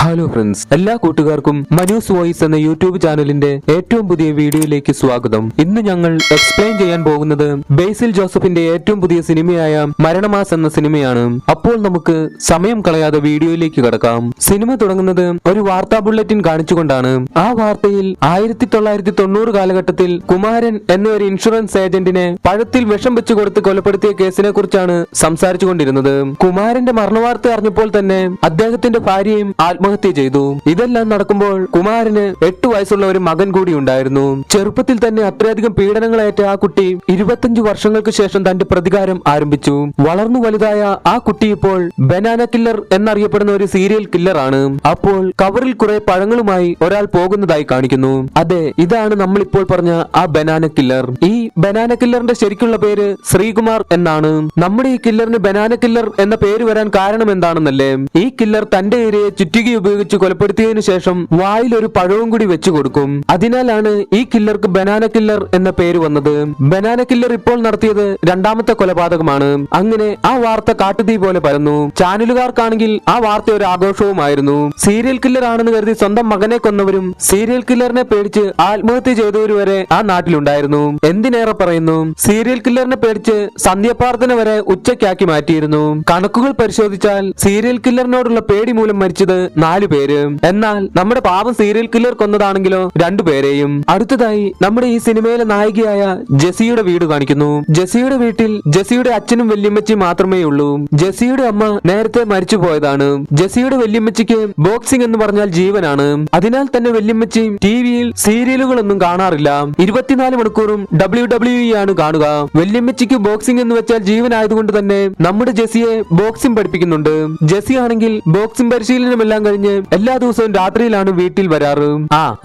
Hello friends, എല്ലാ കൂട്ടുകാർക്കും Manu's voice എന്ന യൂട്യൂബ് ചാനലിന്റെ ഏറ്റവും പുതിയ വീഡിയോയിലേക്ക് സ്വാഗതം. ഇന്ന് ഞങ്ങൾ എക്സ്പ്ലെയിൻ ചെയ്യാൻ പോകുന്നത് ബേസിൽ ജോസഫിന്റെ ഏറ്റവും പുതിയ സിനിമയായ മരണമാസ് എന്ന സിനിമയാണ്. അപ്പോൾ നമുക്ക് സമയം കളയാതെ വീഡിയോയിലേക്ക് കടക്കാം. സിനിമ തുടങ്ങുന്നത് ഒരു വാർത്താ ബുള്ളറ്റിൻ കാണിച്ചുകൊണ്ടാണ്. ആ വാർത്തയിൽ 1990 കാലഘട്ടത്തിൽ കുമാരൻ എന്ന ഒരു ഇൻഷുറൻസ് ഏജന്റിനെ പഴത്തിൽ വിഷം വെച്ചു കൊടുത്ത് കൊലപ്പെടുത്തിയ കേസിനെ കുറിച്ചാണ് സംസാരിച്ചുകൊണ്ടിരുന്നത്. കുമാരന്റെ മരണവാർത്ത അറിഞ്ഞപ്പോൾ തന്നെ അദ്ദേഹത്തിന്റെ ഭാര്യയും ആത്മഹത്യ ചെയ്തു. ഇതെല്ലാം നടക്കുമ്പോൾ കുമാരന് 8 വയസ്സുള്ള ഒരു മകൻ കൂടി ഉണ്ടായിരുന്നു. ചെറുപ്പത്തിൽ തന്നെ അത്രയധികം പീഡനങ്ങളേറ്റ ആ കുട്ടി 25 വർഷങ്ങൾക്ക് ശേഷം തന്റെ പ്രതികാരം ആരംഭിച്ചു. വളർന്നു വലുതായ ആ കുട്ടി ഇപ്പോൾ ബനാന കില്ലർ എന്നറിയപ്പെടുന്ന ഒരു സീരിയൽ കില്ലർ ആണ്. അപ്പോൾ കവറിൽ കുറെ പഴങ്ങളുമായി ഒരാൾ പോകുന്നതായി കാണിക്കുന്നു. അതെ, ഇതാണ് നമ്മൾ ഇപ്പോൾ പറഞ്ഞ ആ ബനാന കില്ലർ. ഈ ബനാന കില്ലറിന്റെ ശരിക്കുള്ള പേര് ശ്രീകുമാർ എന്നാണ്. നമ്മുടെ ഈ കില്ലറിന് ബനാന കില്ലർ എന്ന പേര് വരാൻ കാരണം എന്താണെന്നല്ലേ? ഈ കില്ലർ തന്റെ ഇരയെ ചുറ്റിക ഉപയോഗിച്ച് കൊലപ്പെടുത്തിയതിനു ശേഷം വായിൽ ഒരു പഴവും കൂടി വെച്ചു കൊടുക്കും. അതിനാലാണ് ഈ കില്ലർക്ക് ബനാന കില്ലർ എന്ന പേര് വന്നത്. ബനാന കില്ലർ ഇപ്പോൾ നടത്തിയത് 2ാമത്തെ കൊലപാതകമാണ്. അങ്ങനെ ആ വാർത്ത കാട്ടുതീ പോലെ പരന്നു. ചാനലുകാർക്കാണെങ്കിൽ ആ വാർത്ത ഒരു ആഘോഷവുമായിരുന്നു. സീരിയൽ കില്ലർ ആണെന്ന് കരുതി സ്വന്തം മകനെ കൊന്നവരും സീരിയൽ കില്ലറിനെ പേടിച്ച് ആത്മഹത്യ ചെയ്തവരും വരെ ആ നാട്ടിലുണ്ടായിരുന്നു. എന്തിനേറെ പറയുന്നു, സീരിയൽ കില്ലറിനെ പേടിച്ച് സന്ധ്യാപ്രാർത്ഥന വരെ ഉച്ചയ്ക്കാക്കി മാറ്റിയിരുന്നു. കണക്കുകൾ പരിശോധിച്ചാൽ സീരിയൽ കില്ലറിനോടുള്ള പേടി മൂലം മരിച്ചത് 4 പേര്. എന്നാൽ നമ്മുടെ പാവം സീരിയൽ കില്ലർ കൊന്നതാണെങ്കിലോ 2 പേരെയും. അടുത്തതായി നമ്മുടെ ഈ സിനിമയിലെ നായികയായ ജെസിയുടെ വീട് കാണിക്കുന്നു. ജെസിയുടെ വീട്ടിൽ ജെസിയുടെ അച്ഛനും വല്യമ്മച്ചിയും മാത്രമേ ഉള്ളൂ. ജെസിയുടെ അമ്മ നേരത്തെ മരിച്ചു പോയതാണ്. ജെസിയുടെ വല്യമ്മച്ചിക്ക് ബോക്സിംഗ് എന്ന് പറഞ്ഞാൽ ജീവനാണ്. അതിനാൽ തന്നെ വല്യമ്മച്ചി ടിവിയിൽ സീരിയലുകളൊന്നും കാണാറില്ല. 24 മണിക്കൂറും WWE ആണ് കാണുക. വല്യമ്മച്ചിക്ക് ബോക്സിംഗ് എന്ന് വെച്ചാൽ ജീവനായതുകൊണ്ട് തന്നെ നമ്മുടെ ജെസിയെ ബോക്സിംഗ് പഠിപ്പിക്കുന്നുണ്ട്. ജെസി ആണെങ്കിൽ ബോക്സിംഗ് പരിശീലനമെല്ലാം കഴിഞ്ഞ് എല്ലാ ദിവസവും രാത്രിയിലാണ് വീട്ടിൽ വരാറ്.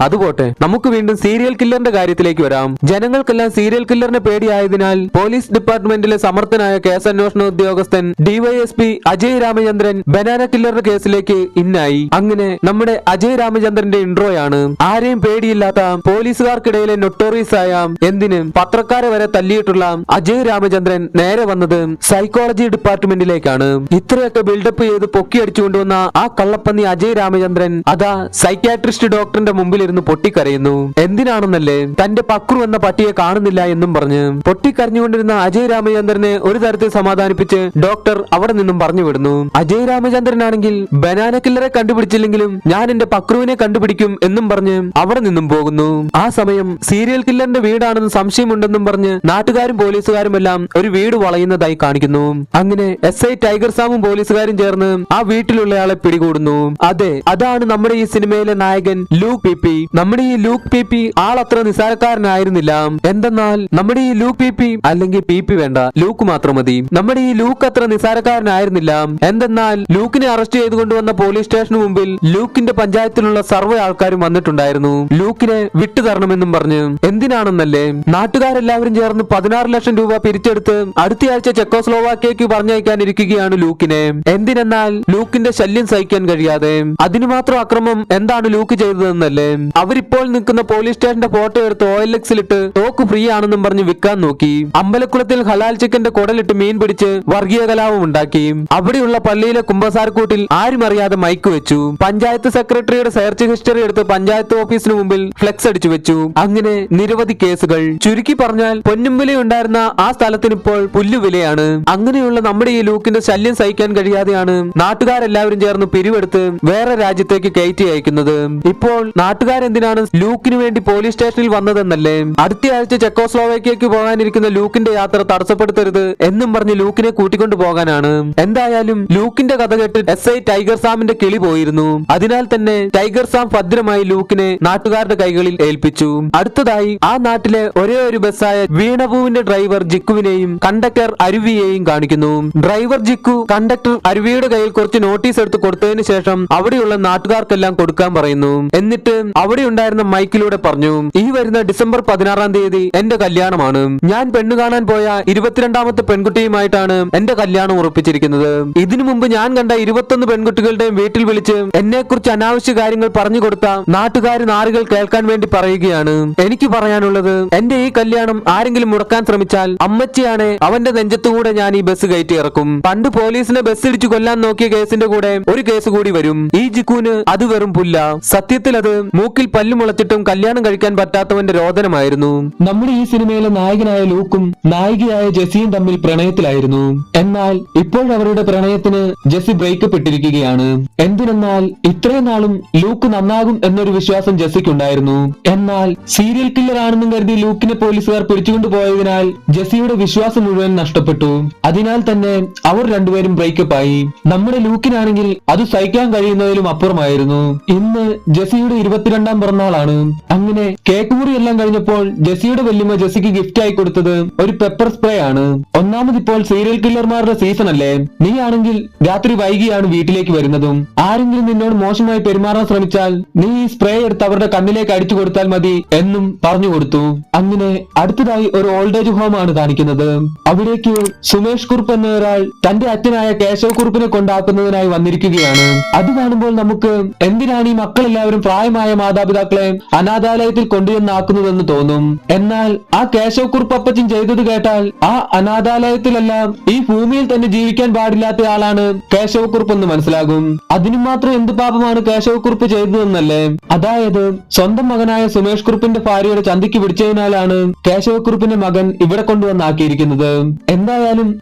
അതുപോട്ടെ, നമുക്ക് വീണ്ടും സീരിയൽ കില്ലറിന്റെ കാര്യത്തിലേക്ക് വരാം. ജനങ്ങൾക്കെല്ലാം സീരിയൽ കില്ലറിനെ പേടിയായതിനാൽ പോലീസ് ഡിപ്പാർട്ട്മെന്റിലെ സമർത്ഥനായ കേസന്വേഷണ ഉദ്യോഗസ്ഥൻ DYSP അജയ് രാമചന്ദ്രൻ ബനാന കില്ലറിന്റെ കേസിലേക്ക് ഇന്നായി. അങ്ങനെ നമ്മുടെ അജയ് രാമചന്ദ്രന്റെ ഇൻട്രോയാണ്. ആരെയും പേടിയില്ലാത്ത പോലീസുകാർക്കിടയിലെ നൊട്ടോറിയസ് ആയ, എന്തിന് പത്രക്കാരെ വരെ തല്ലിയിട്ടുള്ള അജയ് രാമചന്ദ്രൻ നേരെ വന്നത് സൈക്കോളജി ഡിപ്പാർട്ട്മെന്റിലേക്കാണ്. ഇത്രയൊക്കെ ബിൽഡപ്പ് ചെയ്ത് പൊക്കിയടിച്ചുകൊണ്ടുവന്ന ആ കള്ളപ്പന്നി അജയ് രാമചന്ദ്രൻ അതാ സൈക്യാട്രിസ്റ്റ് ഡോക്ടറിന്റെ മുമ്പിലിരുന്ന് പൊട്ടിക്കരയുന്നു. എന്തിനാണെന്നല്ലേ? തന്റെ പക്രു എന്ന പട്ടിയെ കാണുന്നില്ല എന്നും പറഞ്ഞ് പൊട്ടിക്കരഞ്ഞുകൊണ്ടിരുന്ന അജയ് രാമചന്ദ്രനെ ഒരു തരത്തിൽ സമാധാനിപ്പിച്ച് ഡോക്ടർ അവിടെ നിന്നും പറഞ്ഞു വിടുന്നു. അജയ് രാമചന്ദ്രനാണെങ്കിൽ ബനാന കില്ലറെ കണ്ടുപിടിച്ചില്ലെങ്കിലും ഞാൻ എന്റെ പക്രുവിനെ കണ്ടുപിടിക്കും എന്നും പറഞ്ഞ് അവിടെ നിന്നും പോകുന്നു. ആ സമയം സീരിയൽ കില്ലറിന്റെ വീടാണെന്ന് സംശയമുണ്ടെന്നും പറഞ്ഞ് നാട്ടുകാരും പോലീസുകാരും എല്ലാം ഒരു വീട് വളയുന്നതായി കാണിക്കുന്നു. അങ്ങനെ SI ടൈഗർ സാമും പോലീസുകാരും ചേർന്ന് ആ വീട്ടിലുള്ളയാളെ പിടികൂടുന്നു. അതെ, അതാണ് നമ്മുടെ ഈ സിനിമയിലെ നായകൻ ലൂക്ക് പി. നമ്മുടെ ഈ ലൂക്ക് പി ആളത്ര നിസാരക്കാരനായിരുന്നില്ല. എന്തെന്നാൽ നമ്മുടെ ഈ ലൂക്ക് പി അല്ലെങ്കിൽ പി വേണ്ട, ലൂക്ക് മാത്രം മതി. നമ്മുടെ ഈ ലൂക്ക് അത്ര നിസാരക്കാരനായിരുന്നില്ല. എന്തെന്നാൽ ലൂക്കിനെ അറസ്റ്റ് ചെയ്തുകൊണ്ടുവന്ന പോലീസ് സ്റ്റേഷന് മുമ്പിൽ ലൂക്കിന്റെ പഞ്ചായത്തിലുള്ള സർവ്വ ആൾക്കാരും വന്നിട്ടുണ്ടായിരുന്നു. ലൂക്കിനെ വിട്ടുതരണമെന്നും പറഞ്ഞ്. എന്തിനാണെന്നല്ലേ? നാട്ടുകാരെല്ലാവരും ചേർന്ന് 16 ലക്ഷം രൂപ പിരിച്ചെടുത്ത് അടുത്തയാഴ്ച ചെക്കോസ്ലോവാക്യയ്ക്ക് പറഞ്ഞയക്കാനിരിക്കുകയാണ് ലൂക്കിനെ. എന്തിനെന്നാൽ ലൂക്കിന്റെ ശല്യം സഹിക്കാൻ കഴിയാതെ. അതിനു മാത്രം അക്രമം എന്താണ് ലൂക്ക് ചെയ്തതെന്നല്ലേ? അവരിപ്പോൾ നിൽക്കുന്ന പോലീസ് സ്റ്റേഷന്റെ ഫോട്ടോ എടുത്ത് OLX-ലിട്ട് തോക്ക് ഫ്രീ ആണെന്നും പറഞ്ഞ് വിൽക്കാൻ നോക്കി. അമ്പലക്കുളത്തിൽ ഹലാൽ ചിക്കന്റെ കുടലിട്ട് മീൻ പിടിച്ച് വർഗീയ കലാപം ഉണ്ടാക്കി. അവിടെയുള്ള പള്ളിയിലെ കുമ്പസാരക്കൂട്ടിൽ ആരും അറിയാതെ മൈക്ക് വെച്ചു. പഞ്ചായത്ത് സെക്രട്ടറിയുടെ സെർച്ച് ഹിസ്റ്ററി എടുത്ത് പഞ്ചായത്ത് ഓഫീസിന് മുമ്പിൽ ഫ്ലെക്സ് അടിച്ചു വെച്ചു. അങ്ങനെ നിരവധി കേസുകൾ. ചുരുക്കി പറഞ്ഞാൽ പൊന്നും വിലയുണ്ടായിരുന്ന ആ സ്ഥലത്തിന് ഇപ്പോൾ പുല്ലുവിലയാണ്. അങ്ങനെയുള്ള നമ്മുടെ ഈ ലൂക്കിന്റെ ശല്യം സഹിക്കാൻ കഴിയാതെയാണ് നാട്ടുകാരെല്ലാവരും ചേർന്ന് പിരിവെടുത്ത് വേറെ രാജ്യത്തേക്ക് കയറ്റി അയക്കുന്നത്. ഇപ്പോൾ നാട്ടുകാരെന്തിനാണ് ലൂക്കിന് വേണ്ടി പോലീസ് സ്റ്റേഷനിൽ വന്നതെന്നല്ലേ? അടുത്തയാഴ്ച ചെക്കോസ്ലോവാക്യയ്ക്ക് പോകാനിരിക്കുന്ന ലൂക്കിന്റെ യാത്ര തടസ്സപ്പെടുത്തരുത് എന്നും പറഞ്ഞ് ലൂക്കിനെ കൂട്ടിക്കൊണ്ടു പോകാനാണ്. എന്തായാലും ലൂക്കിന്റെ കഥ കേട്ട് SI ടൈഗർ സാമിന്റെ കിളി പോയിരുന്നു. അതിനാൽ തന്നെ ടൈഗർ സാം ഭദ്രമായി ലൂക്കിനെ നാട്ടുകാരുടെ കൈകളിൽ ഏൽപ്പിച്ചു. അടുത്തതായി ആ നാട്ടിലെ ഒരേ ഒരു ബസ്സായ വീണപൂവിന്റെ ഡ്രൈവർ ജിക്കുവിനെയും കണ്ടക്ടർ അരുവിയെയും കാണിക്കുന്നു. ഡ്രൈവർ ജിക്കു കണ്ടക്ടർ അരുവിയുടെ കയ്യിൽ കുറച്ച് നോട്ടീസ് എടുത്ത് കൊടുത്തതിന് ശേഷം അവിടെയുള്ള നാട്ടുകാർക്കെല്ലാം കൊടുക്കാൻ പറയുന്നു. എന്നിട്ട് അവിടെ ഉണ്ടായിരുന്ന മൈക്കിലൂടെ പറഞ്ഞു, ഈ വരുന്ന ഡിസംബർ 16-ാം തീയതി എന്റെ കല്യാണമാണ്. ഞാൻ പെണ്ണു കാണാൻ പോയ 22ാമത്തെ പെൺകുട്ടിയുമായിട്ടാണ് എന്റെ കല്യാണം ഉറപ്പിച്ചിരിക്കുന്നത്. ഇതിനു മുമ്പ് ഞാൻ കണ്ട 21 പെൺകുട്ടികളുടെയും വീട്ടിൽ വിളിച്ച് എന്നെ കുറിച്ച് അനാവശ്യ കാര്യങ്ങൾ പറഞ്ഞു കൊടുത്ത നാട്ടുകാർ നാറുകൾ കേൾക്കാൻ വേണ്ടി പറയുകയാണ്. എനിക്ക് പറയാനുള്ളത്, എന്റെ ഈ കല്യാണം കല്യാണം ആരെങ്കിലും മുടക്കാൻ ശ്രമിച്ചാൽ അമ്മച്ചിയാണ് അവന്റെ നെഞ്ചത്തുകൂടെ ഞാൻ ഈ ബസ് കയറ്റി ഇറക്കും. പണ്ട് പോലീസിനെ ബസ് ഇടിച്ചു കൊല്ലാൻ നോക്കിയ കേസിന്റെ കൂടെ ഒരു കേസ് കൂടി വരും. ഈ ജിക്കുവിന് അത് വെറും പുല്ല. സത്യത്തിൽ അത് മൂക്കിൽ പല്ലു മുളച്ചിട്ടും കല്യാണം കഴിക്കാൻ പറ്റാത്തവന്റെ രോദനമായിരുന്നു. നമ്മുടെ ഈ സിനിമയിലെ നായകനായ ലൂക്കും നായികയായ ജെസിയും തമ്മിൽ പ്രണയത്തിലായിരുന്നു. എന്നാൽ ഇപ്പോൾ അവരുടെ പ്രണയത്തിന് ജെസി ബ്രേക്കപ്പ് ഇട്ടിരിക്കുകയാണ്. എന്തിനെന്നാൽ ഇത്രയും നാളും ലൂക്ക് നന്നാകും എന്നൊരു വിശ്വാസം ജെസിക്കുണ്ടായിരുന്നു. എന്നാൽ സീരിയൽ കില്ലർ ആണെന്നും കരുതി ലൂക്കിനെ പോലീസുകാർ പിടിച്ചുകൊണ്ടുപോയതിനാൽ ജെസിയുടെ വിശ്വാസം മുഴുവൻ നഷ്ടപ്പെട്ടു. അതിനാൽ തന്നെ അവർ രണ്ടുപേരും ബ്രേക്കപ്പ് ആയി. നമ്മുടെ ലൂക്കിനാണെങ്കിൽ അത് സഹിക്കാൻ കഴിയുന്നതിലും അപ്പുറമായിരുന്നു. ഇന്ന് ജെസിയുടെ 22ാം പിറന്നാളാണ്. അങ്ങനെ കേക്ക് മുറി എല്ലാം കഴിഞ്ഞപ്പോൾ ജെസിയുടെ വല്യമ്മ ജെസിക്ക് ഗിഫ്റ്റ് ആയി കൊടുത്തത് ഒരു പെപ്പർ സ്പ്രേ ആണ്. ഒന്നാമതിപ്പോൾ സീരിയൽ കില്ലർമാരുടെ സീസൺ അല്ലേ, നീ ആണെങ്കിൽ രാത്രി വൈകിയാണ് വീട്ടിലേക്ക് വരുന്നതും. ആരെങ്കിലും നിന്നോട് മോശമായി പെരുമാറാൻ ശ്രമിച്ചാൽ നീ ഈ സ്പ്രേ എടുത്ത് അവരുടെ കണ്ണിലേക്ക് അടിച്ചു കൊടുത്താൽ മതി എന്നും പറഞ്ഞു കൊടുത്തു. അങ്ങനെ അടുത്തതായി ഒരു ഓൾഡ് ഏജ് ഹോം ആണ് കാണിക്കുന്നത്. അവിടേക്ക് സുമേഷ് കുറുപ്പ് എന്ന ഒരാൾ തന്റെ അച്ഛനായ കേശവ് കുറുപ്പിനെ കൊണ്ടാക്കുന്നതിനായി വന്നിരിക്കുകയാണ്. അത് കാണുമ്പോൾ നമുക്ക് എന്തിനാണ് ഈ മക്കളെല്ലാവരും പ്രായമായ മാതാപിതാക്കളെ അനാഥാലയത്തിൽ കൊണ്ടുവന്നാക്കുന്നതെന്ന് തോന്നും. എന്നാൽ ആ കേശവ് കുറുപ്പ് അപ്പച്ചൻ ചെയ്തത് കേട്ടാൽ ആ അനാഥാലയത്തിലെല്ലാം ഈ ഭൂമിയിൽ തന്നെ ജീവിക്കാൻ പാടില്ലാത്ത ആളാണ് കേശവ് കുറുപ്പ് എന്ന് മനസ്സിലാകും. അതിനു മാത്രം എന്ത് പാപമാണ് കേശവ് കുറുപ്പ് ചെയ്തതെന്നല്ലേ. അതായത് സ്വന്തം മകനായ സുമേഷ് കുറുപ്പിന്റെ ഭാര്യയുടെ ചന്തിക്ക് പിടിച്ചതിനാലാണ് കേശവ കുറുപ്പിന്റെ മകൻ ഇവിടെ കൊണ്ടുവന്നാക്കിയിരിക്കുന്നത്. എന്തായാലും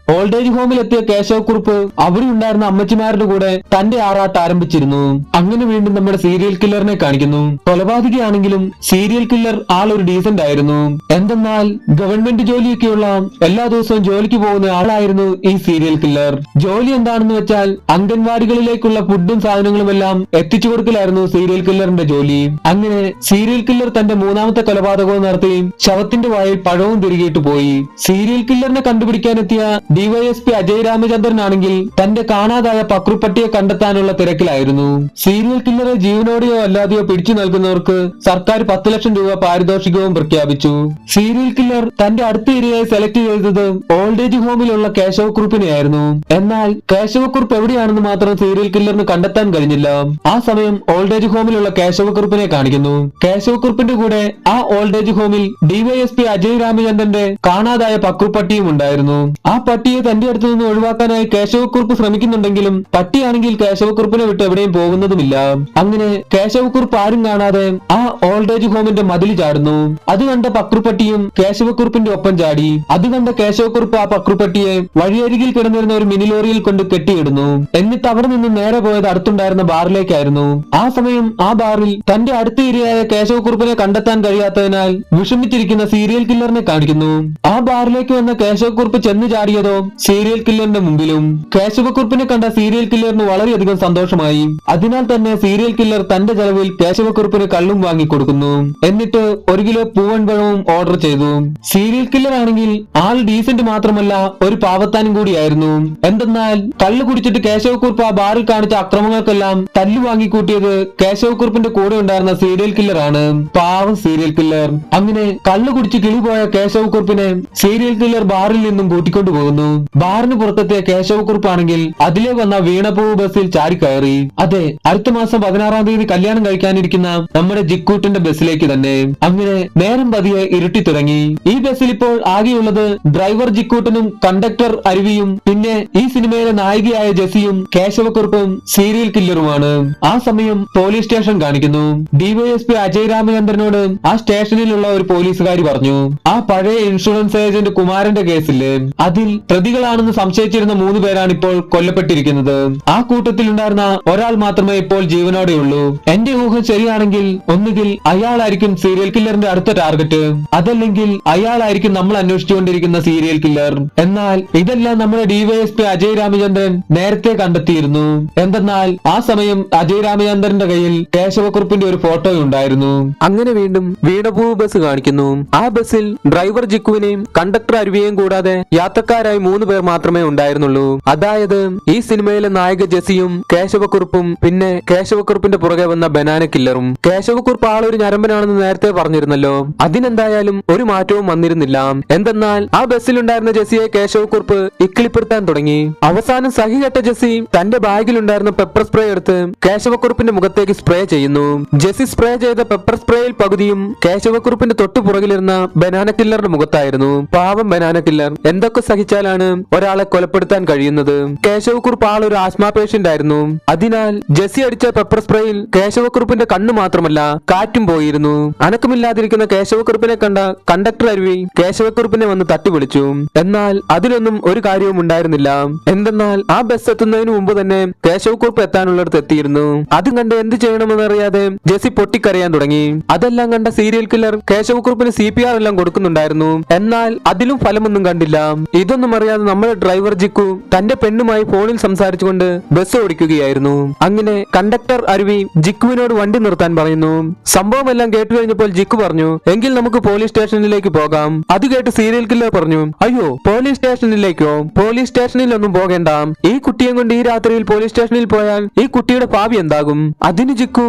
ഓൾഡ് ഏജ് ഹോമിൽ എത്തിയ കേശവ കുറുപ്പ് അവിടെ ഉണ്ടായിരുന്ന അമ്മച്ചിമാരുടെ കൂടെ തന്റെ ആറാട്ട് ആരംഭിച്ചിരുന്നു. അങ്ങനെ വീണ്ടും നമ്മുടെ സീരിയൽ കില്ലറിനെ കാണിക്കുന്നു. കൊലപാതകയാണെങ്കിലും സീരിയൽ കില്ലർ ആൾ ഒരു ഡീസന്റ് ആയിരുന്നു. എന്തെന്നാൽ ഗവൺമെന്റ് ജോലിയൊക്കെയുള്ള എല്ലാ ദിവസവും ജോലിക്ക് പോകുന്ന ആളായിരുന്നു ഈ സീരിയൽ കില്ലർ. ജോലി എന്താണെന്ന് വെച്ചാൽ അംഗൻവാടികളിലേക്കുള്ള ഫുഡും സാധനങ്ങളും എല്ലാം എത്തിച്ചു കൊടുക്കലായിരുന്നു സീരിയൽ കില്ലറിന്റെ ജോലി. അങ്ങനെ സീരിയൽ കില്ലർ തന്റെ 3ാമത്തെ കൊലപാതകവും നടത്തി ശവത്തിന്റെ വായിൽ പഴവും തിരികെയിട്ട് പോയി. സീരിയൽ കില്ലറിനെ കണ്ടുപിടിക്കാനെത്തിയ ഡിവൈഎസ്പി അജയ് രാമചന്ദ്രൻ ആണെങ്കിൽ തന്റെ കാണാതായ പക്രുപ്പട്ടിയെ കണ്ടെത്താനുള്ള തിരക്കിലായിരുന്നു. സീരിയൽ കില്ലറെ ജീവനോടെയോ അല്ലാതെയോ പിടിച്ചു നൽകുന്നവർക്ക് സർക്കാർ 10 ലക്ഷം രൂപ പാരിതോഷികവും പ്രഖ്യാപിച്ചു. സീരിയൽ കില്ലർ തന്റെ അടുത്ത ഇരയായി സെലക്ട് ചെയ്തത് ഓൾഡ് ഏജ് ഹോമിലുള്ള കേശവ കുറുപ്പിനെയായിരുന്നു. എന്നാൽ കേശവ കുറുപ്പ് എവിടെയാണെന്ന് മാത്രം സീരിയൽ കില്ലറിന് കണ്ടെത്താൻ കഴിഞ്ഞില്ല. ആ സമയം ഓൾഡ് ഏജ് ഹോമിലുള്ള കേശവ കുറുപ്പിനെ കാണിക്കുന്നു. കേശവ കുറുപ്പിന്റെ കൂടെ ആ ഓൾഡ് ഏജ് ഹോമിൽ ഡിവൈഎസ്പി അജയ് രാമചന്ദ്രന്റെ കാണാതായ പക്രുപ്പട്ടിയും ഉണ്ടായിരുന്നു. ആ പട്ടിയെ തന്റെ അടുത്ത് നിന്ന് ഒഴിവാക്കാനായി കേശവ കുറുപ്പ് ശ്രമിക്കുന്നുണ്ടെങ്കിലും പട്ടിയാണെങ്കിൽ കേശവ കുറുപ്പിനെ വിട്ട് എവിടെയും പോകുന്നതുമില്ല. അങ്ങനെ കേശവ കുറുപ്പ് ആരും കാണാതെ ആ ഓൾഡ് ഏജ് ഹോമിന്റെ മതിൽ ചാടുന്നു. അത് കണ്ട പക്രുപ്പട്ടിയും കേശവ കുറുപ്പിന്റെ ഒപ്പം ചാടി. അത് കണ്ട കേശവ കുറുപ്പ് ആ പക്രുപ്പട്ടിയെ വഴിയരികിൽ കിടന്നിരുന്ന ഒരു മിനി ലോറിയിൽ കൊണ്ട് കെട്ടിയിടുന്നു. എന്നിട്ട് അവിടെ നിന്ന് നേരെ പോയത് അടുത്തുണ്ടായിരുന്ന ബാറിലേക്കായിരുന്നു. ആ സമയം ആ ബാറിൽ തന്റെ അടുത്ത ഇരയായ കേശവ കുറുപ്പിനെ കണ്ടെത്താൻ കഴിയാത്തതിനാൽ വിഷമിച്ചിരിക്കുന്ന സീരിയൽ കില്ലറിനെ കാണിക്കുന്നു. ആ ബാറിലേക്ക് വന്ന കേശവ കുറുപ്പ് ചെന്ന് ചാടിയതോ സീരിയൽ കില്ലറിന്റെ മുമ്പിലും. കേശവ കുറുപ്പിനെ കണ്ട സീരിയൽ കില്ലറിന് വളരെയധികം സന്തോഷമായി. അതിനാൽ തന്നെ സീരിയൽ കില്ലർ തന്റെ ചെലവിൽ കേശവ കുറുപ്പിന് കള്ളും വാങ്ങിക്കൊടുക്കുന്നു. എന്നിട്ട് 1 കിലോ പൂവൻപഴവും ഓർഡർ ചെയ്തു. സീരിയൽ കില്ലർ ആണെങ്കിൽ ആൾ ഡീസന്റ് മാത്രമല്ല ഒരു പാവത്താനും കൂടിയായിരുന്നു. എന്തെന്നാൽ കള്ളു കുടിച്ചിട്ട് കേശവ കുറുപ്പ് ആ ബാറിൽ കാണിച്ച അക്രമങ്ങൾക്കെല്ലാം തല്ലു വാങ്ങിക്കൂട്ടിയത് കേശവ കുറുപ്പിന്റെ കൂടെ ഉണ്ടായിരുന്ന സീരിയൽ കില്ലർ ആണ്. പാവം സീരിയൽ കില്ലർ. അങ്ങനെ കള്ളു കുടിച്ച് കിളിപോയ കേശവ കുറുപ്പിനെ സീരിയൽ കില്ലർ ബാറിൽ നിന്നും കൂട്ടിക്കൊണ്ടുപോകുന്നു. ബാറിന് പുറത്തെത്തിയ കേശവ കുറുപ്പാണെങ്കിൽ അതിലെ വന്ന വീണപ്പൂവ് ബസ്സിൽ ചാടിക്കയറി. അതെ, അടുത്ത മാസം 16-ാം തീയതി കല്യാണം കഴിക്കാനിരിക്കുന്ന നമ്മുടെ ജിക്കൂട്ടിന്റെ ബസ്സിലേക്ക് തന്നെ. അങ്ങനെ നേരം പതിയെ ഇരുട്ടി തുടങ്ങി. ഈ ബസ്സിൽ ഇപ്പോൾ ആകെയുള്ളത് ഡ്രൈവർ ജിക്കൂട്ടനും കണ്ടക്ടർ അരുവിയും പിന്നെ ഈ സിനിമയിലെ നായികയായ ജെസിയും കേശവക്കുറുപ്പും സീരിയൽ കില്ലറുമാണ്. ആ സമയം പോലീസ് സ്റ്റേഷൻ കാണിക്കുന്നു. ഡിവൈഎസ്പി അജയ് രാമചന്ദ്രനോട് ആ സ്റ്റേഷനിലുള്ള ഒരു പോലീസുകാരി പറഞ്ഞു, ആ പഴയ ഇൻഷുറൻസ് ഏജന്റ് കുമാരന്റെ കേസില്ലേ, അതിൽ പ്രതികളാണെന്ന് സംശയിച്ചിരുന്ന 3 പേരാണ് ഇപ്പോൾ കൊല്ലപ്പെട്ടിരിക്കുന്നത്. ആ കൂട്ടത്തിലുണ്ടായിരുന്ന ഒരാൾ മാത്രമേ ഇപ്പോൾ ജീവനോടെയുള്ളൂ. എന്റെ ഊഹം ശരിയാണെങ്കിൽ ഒന്നുകിൽ അയാളായിരിക്കും സീരിയൽ കില്ലറിന്റെ അടുത്ത ടാർഗറ്റ്, അതല്ലെങ്കിൽ അയാളായിരിക്കും നമ്മൾ അന്വേഷിച്ചുകൊണ്ടിരിക്കുന്ന സീരിയൽ കില്ലർ. എന്നാൽ ഇതെല്ലാം നമ്മുടെ ഡിവൈഎസ്പി അജയ് രാമചന്ദ്രൻ നേരത്തെ കണ്ടെത്തിയിരുന്നു. എന്തെന്നാൽ ആ സമയം അജയ് രാമചന്ദ്രന്റെ കയ്യിൽ കേശവക്കുറുപ്പിന്റെ ഒരു ഫോട്ടോ ഉണ്ടായിരുന്നു. അങ്ങനെ വീണ്ടും വീണപൂവ് ബസ് കാണിക്കുന്നു. ആ ബസ്സിൽ ഡ്രൈവർ ജിക്കുവിനെയും കണ്ടക്ടർ അരുവിയെയും കൂടാതെ യാത്രക്കാരായി 3 പേർ മാത്രമേ ഉണ്ടായിരുന്നുള്ളൂ. അതായത് ഈ സിനിമയിലെ നായിക ജെസിയും കേശവക്കുറുപ്പും പിന്നെ കേശവക്കുറുപ്പിന്റെ പുറകെ വന്ന ബനാന കില്ലറും. കേശവക്കുറുപ്പ് ആളൊരു ഞരമ്പനാണെന്ന് നേരത്തെ പറഞ്ഞിരുന്നല്ലോ. അതിനെന്തായാലും ഒരു മാറ്റവും വന്നിരുന്നില്ല. എന്തെന്നാൽ ആ ബസ്സിലുണ്ടായിരുന്ന ജെസിയെ കേശവക്കുറുപ്പ് ഇക്കിളിപ്പെടുത്താൻ തുടങ്ങി. അവസാനം സഹികെട്ട ജെസി തന്റെ ബാഗിലുണ്ടായിരുന്ന പെപ്പർ സ്പ്രേ എടുത്ത് കേശവക്കുറുപ്പിന്റെ മുഖത്തേക്ക് സ്പ്രേ ചെയ്യുന്നു. ജെസി സ്പ്രേ ചെയ്ത പെപ്പർ സ്പ്രേയിൽ പകുതിയും കേശവക്കുറുപ്പിന്റെ തൊട്ടു പുറകിലിരുന്ന ബനാന കില്ലറുടെ മുഖത്തായിരുന്നു. പാവം ബനാന കില്ലർ എന്തൊക്കെ സഹിച്ചാലാണ് ഒരാളെ കൊലപ്പെടുത്താൻ കഴിയുന്നത്. കേശവക്കുറുപ്പ് ആളൊരു ആസ്മ പേഷ്യന്റ് ആയിരുന്നു. അതിനാൽ ജെസ്സി അടിച്ച പെപ്പർ സ്പ്രേയിൽ കേശവക്കുറുപ്പിന്റെ കണ്ണ് മാത്രമല്ല കാറ്റും പോയിരുന്നു. അനക്കമില്ലാതിരിക്കുന്ന കേശവക്കുറുപ്പിനെ കണ്ട കണ്ടക്ടർ അരുവി കേശവക്കുറുപ്പിനെ വന്ന് തട്ടി വിളിച്ചു. എന്നാൽ അതിലൊന്നും ഒരു കാര്യവും ഉണ്ടായിരുന്നില്ല. എന്തെന്നാൽ ആ ബസ് എത്തുന്നതിന് മുമ്പ് തന്നെ കേശവക്കുറുപ്പ് എത്താനുള്ളിടത്ത് എത്തിയിരുന്നു. അതും കണ്ട് എന്ത് ചെയ്യണമെന്നറിയാതെ ജെസ്സി പൊട്ടിക്കരയാൻ തുടങ്ങി. അതെല്ലാം കണ്ട സീരിയൽ കില്ലർ കേശവക്കുറുപ്പിന് CPR എല്ലാം കൊടുക്കുന്നുണ്ടായിരുന്നു. എന്നാൽ അതിലും ഫലമൊന്നും കണ്ടില്ല. ഇതൊന്നും അറിയാതെ നമ്മുടെ ഡ്രൈവർ ജിക്കു തന്റെ പെണ്ണുമായി ഫോണിൽ സംസാരിച്ചുകൊണ്ട് ബസ് ഓടിക്കുകയായിരുന്നു. അങ്ങനെ കണ്ടക്ടർ അരുവി ജിക്കുവിനോട് വണ്ടി നിർത്താൻ പറയുന്നു. സംഭവം എല്ലാം കേട്ടു കഴിഞ്ഞപ്പോൾ ജിക്കു പറഞ്ഞു, എങ്കിൽ നമുക്ക് പോലീസ് സ്റ്റേഷനിലേക്ക് പോകാം. അത് കേട്ട് സീരിയൽ കില്ലർ പറഞ്ഞു, അയ്യോ പോലീസ് സ്റ്റേഷനിലേക്കോ? പോലീസ് സ്റ്റേഷനിലൊന്നും പോകേണ്ട. ഈ കുട്ടിയെ കൊണ്ട് ഈ രാത്രിയിൽ പോലീസ് സ്റ്റേഷനിൽ പോയാൽ ഈ കുട്ടിയുടെ ഭാവി എന്താകും? അതിന് ജിക്കു,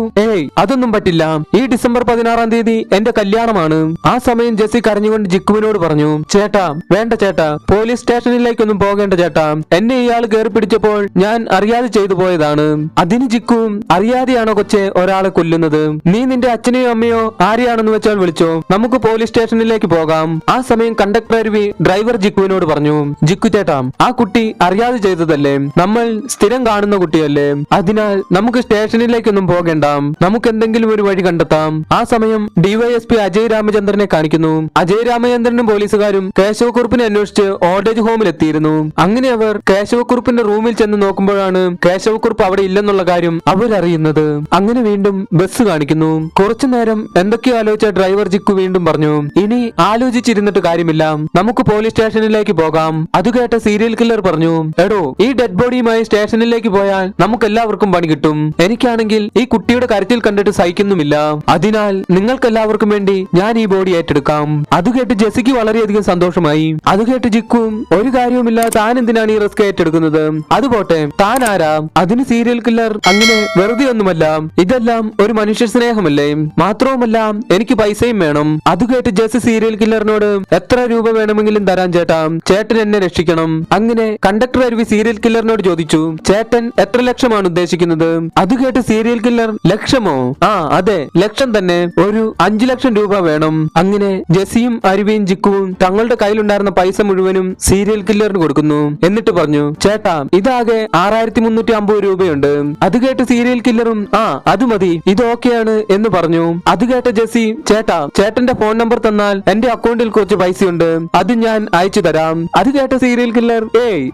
അതൊന്നും പറ്റില്ല. ഈ ഡിസംബർ 16-ാം തീയതി എന്റെ കല്യാണമാണ്. ആ സമയം ജെസ്സി കരഞ്ഞുകൊണ്ട് ജിക്കുവിനോട് പറഞ്ഞു, ചേട്ടാ വേണ്ട ചേട്ടാ, പോലീസ് സ്റ്റേഷനിലേക്കൊന്നും പോകേണ്ട ചേട്ടാ. എന്നെ ഇയാൾ കയറി പിടിച്ചപ്പോൾ ഞാൻ അറിയാതെ ചെയ്തു പോയതാണ്. അതിന് ജിക്കു, അറിയാതെയാണോ കൊച്ചെ ഒരാളെ കൊല്ലുന്നത്? നീ നിന്റെ അച്ഛനെയോ അമ്മയോ ആരെയാണെന്ന് വെച്ചാൽ വിളിച്ചോ, നമുക്ക് പോലീസ് സ്റ്റേഷനിലേക്ക് പോകാം. ആ സമയം കണ്ടക്ടർ അരുവി ഡ്രൈവർ ജിക്കുവിനോട് പറഞ്ഞു, ജിക്കു ചേട്ടാ, ആ കുട്ടി അറിയാതെ ചെയ്തതല്ലേ, നമ്മൾ സ്ഥിരം കാണുന്ന കുട്ടിയല്ലേ, അതിനാൽ നമുക്ക് സ്റ്റേഷനിലേക്കൊന്നും പോകേണ്ട, നമുക്ക് എന്തെങ്കിലും ഒരു വഴി കണ്ടെത്താം. ആ സമയം ഡിവൈഎസ്പി അജയ് രാമചന്ദ്രനെ കാണിക്കുന്നു. അജയ് രാമചന്ദ്രനും പോലീസുകാരും കേശവക്കുറുപ്പിനെ അന്വേഷിച്ച് ഓൾഡേജ് ഹോമിൽ എത്തിയിരുന്നു. അങ്ങനെ അവർ കേശവക്കുറുപ്പിന്റെ റൂമിൽ ചെന്ന് നോക്കുമ്പോഴാണ് കേശവക്കുറുപ്പ് അവിടെ ഇല്ലെന്നുള്ള കാര്യം അവരറിയുന്നത്. അങ്ങനെ വീണ്ടും ബസ് കാണിക്കുന്നു. കുറച്ചു നേരം എന്തൊക്കെയോ ആലോചിച്ച ഡ്രൈവർ ജിക്കു വീണ്ടും പറഞ്ഞു, ഇനി ആലോചിച്ചിരുന്നിട്ട് കാര്യമില്ല, നമുക്ക് പോലീസ് സ്റ്റേഷനിലേക്ക് പോകാം. അത് കേട്ട സീരിയൽ കില്ലർ പറഞ്ഞു, എടോ ഈ ഡെഡ് ബോഡിയുമായി സ്റ്റേഷനിലേക്ക് പോയാൽ നമുക്ക് എല്ലാവർക്കും പണി കിട്ടും. എനിക്കാണെങ്കിൽ ഈ കുട്ടിയുടെ കരച്ചിൽ കണ്ടിട്ട് സഹിക്കുന്നുമില്ല. അതിനാൽ നിങ്ങൾക്കെല്ലാവർക്കും വേണ്ടി ഞാൻ ഈ ബോഡി ഏറ്റെടുക്കാം. അത് കേട്ട് ജെസ്സിക്ക് വളരെയധികം സന്തോഷമായി. അത് കേട്ട് ജിക്കും, ഒരു കാര്യവുമില്ല, താൻ എന്തിനാണ് ഈ റിസ്ക് ഏറ്റെടുക്കുന്നത്? അതുപോട്ടെ, താൻ ആരാ? അതിന് സീരിയൽ കില്ലർ, അങ്ങനെ വെറുതെ ഒന്നുമല്ല, ഇതെല്ലാം ഒരു മനുഷ്യ സ്നേഹമല്ലേ, മാത്രവുമല്ല എനിക്ക് പൈസയും വേണം. അത് കേട്ട് ജെസ്സി സീരിയൽ കില്ലറിനോട്, എത്ര രൂപ വേണമെങ്കിലും തരാം ചേട്ടാ, ചേട്ടൻ എന്നെ രക്ഷിക്കണം. അങ്ങനെ കണ്ടക്ടർ അരുവി സീരിയൽ കില്ലറിനോട് ചോദിച്ചു, ചേട്ടൻ എത്ര ലക്ഷമാണ് ഉദ്ദേശിക്കുന്നത്? അത് കേട്ട് സീരിയൽ കില്ലർ, ലക്ഷമോ? ആ അതെ, ലക്ഷം തന്നെ, ഒരു 5 ലക്ഷം രൂപ വേണം. അങ്ങനെ ജെസ്സിയും അരുവിയും ജിക്കുവും തങ്ങളുടെ കയ്യിലുണ്ടായിരുന്ന പൈസ മുഴുവനും സീരിയൽ കില്ലറിന് കൊടുക്കുന്നു. എന്നിട്ട് പറഞ്ഞു, ചേട്ടാ ഇതാകെ 6350 രൂപയുണ്ട്. അത് കേട്ട് സീരിയൽ കില്ലറും, ആ അത് മതി, ഇത് ഓക്കെയാണ് എന്ന് പറഞ്ഞു. അത് കേട്ട ജെസ്സി, ചേട്ടാ ചേട്ടന്റെ ഫോൺ നമ്പർ തന്നാൽ എന്റെ അക്കൗണ്ടിൽ കുറച്ച് പൈസയുണ്ട്, അത് ഞാൻ അയച്ചു തരാം. അത് കേട്ട സീരിയൽ കില്ലർ,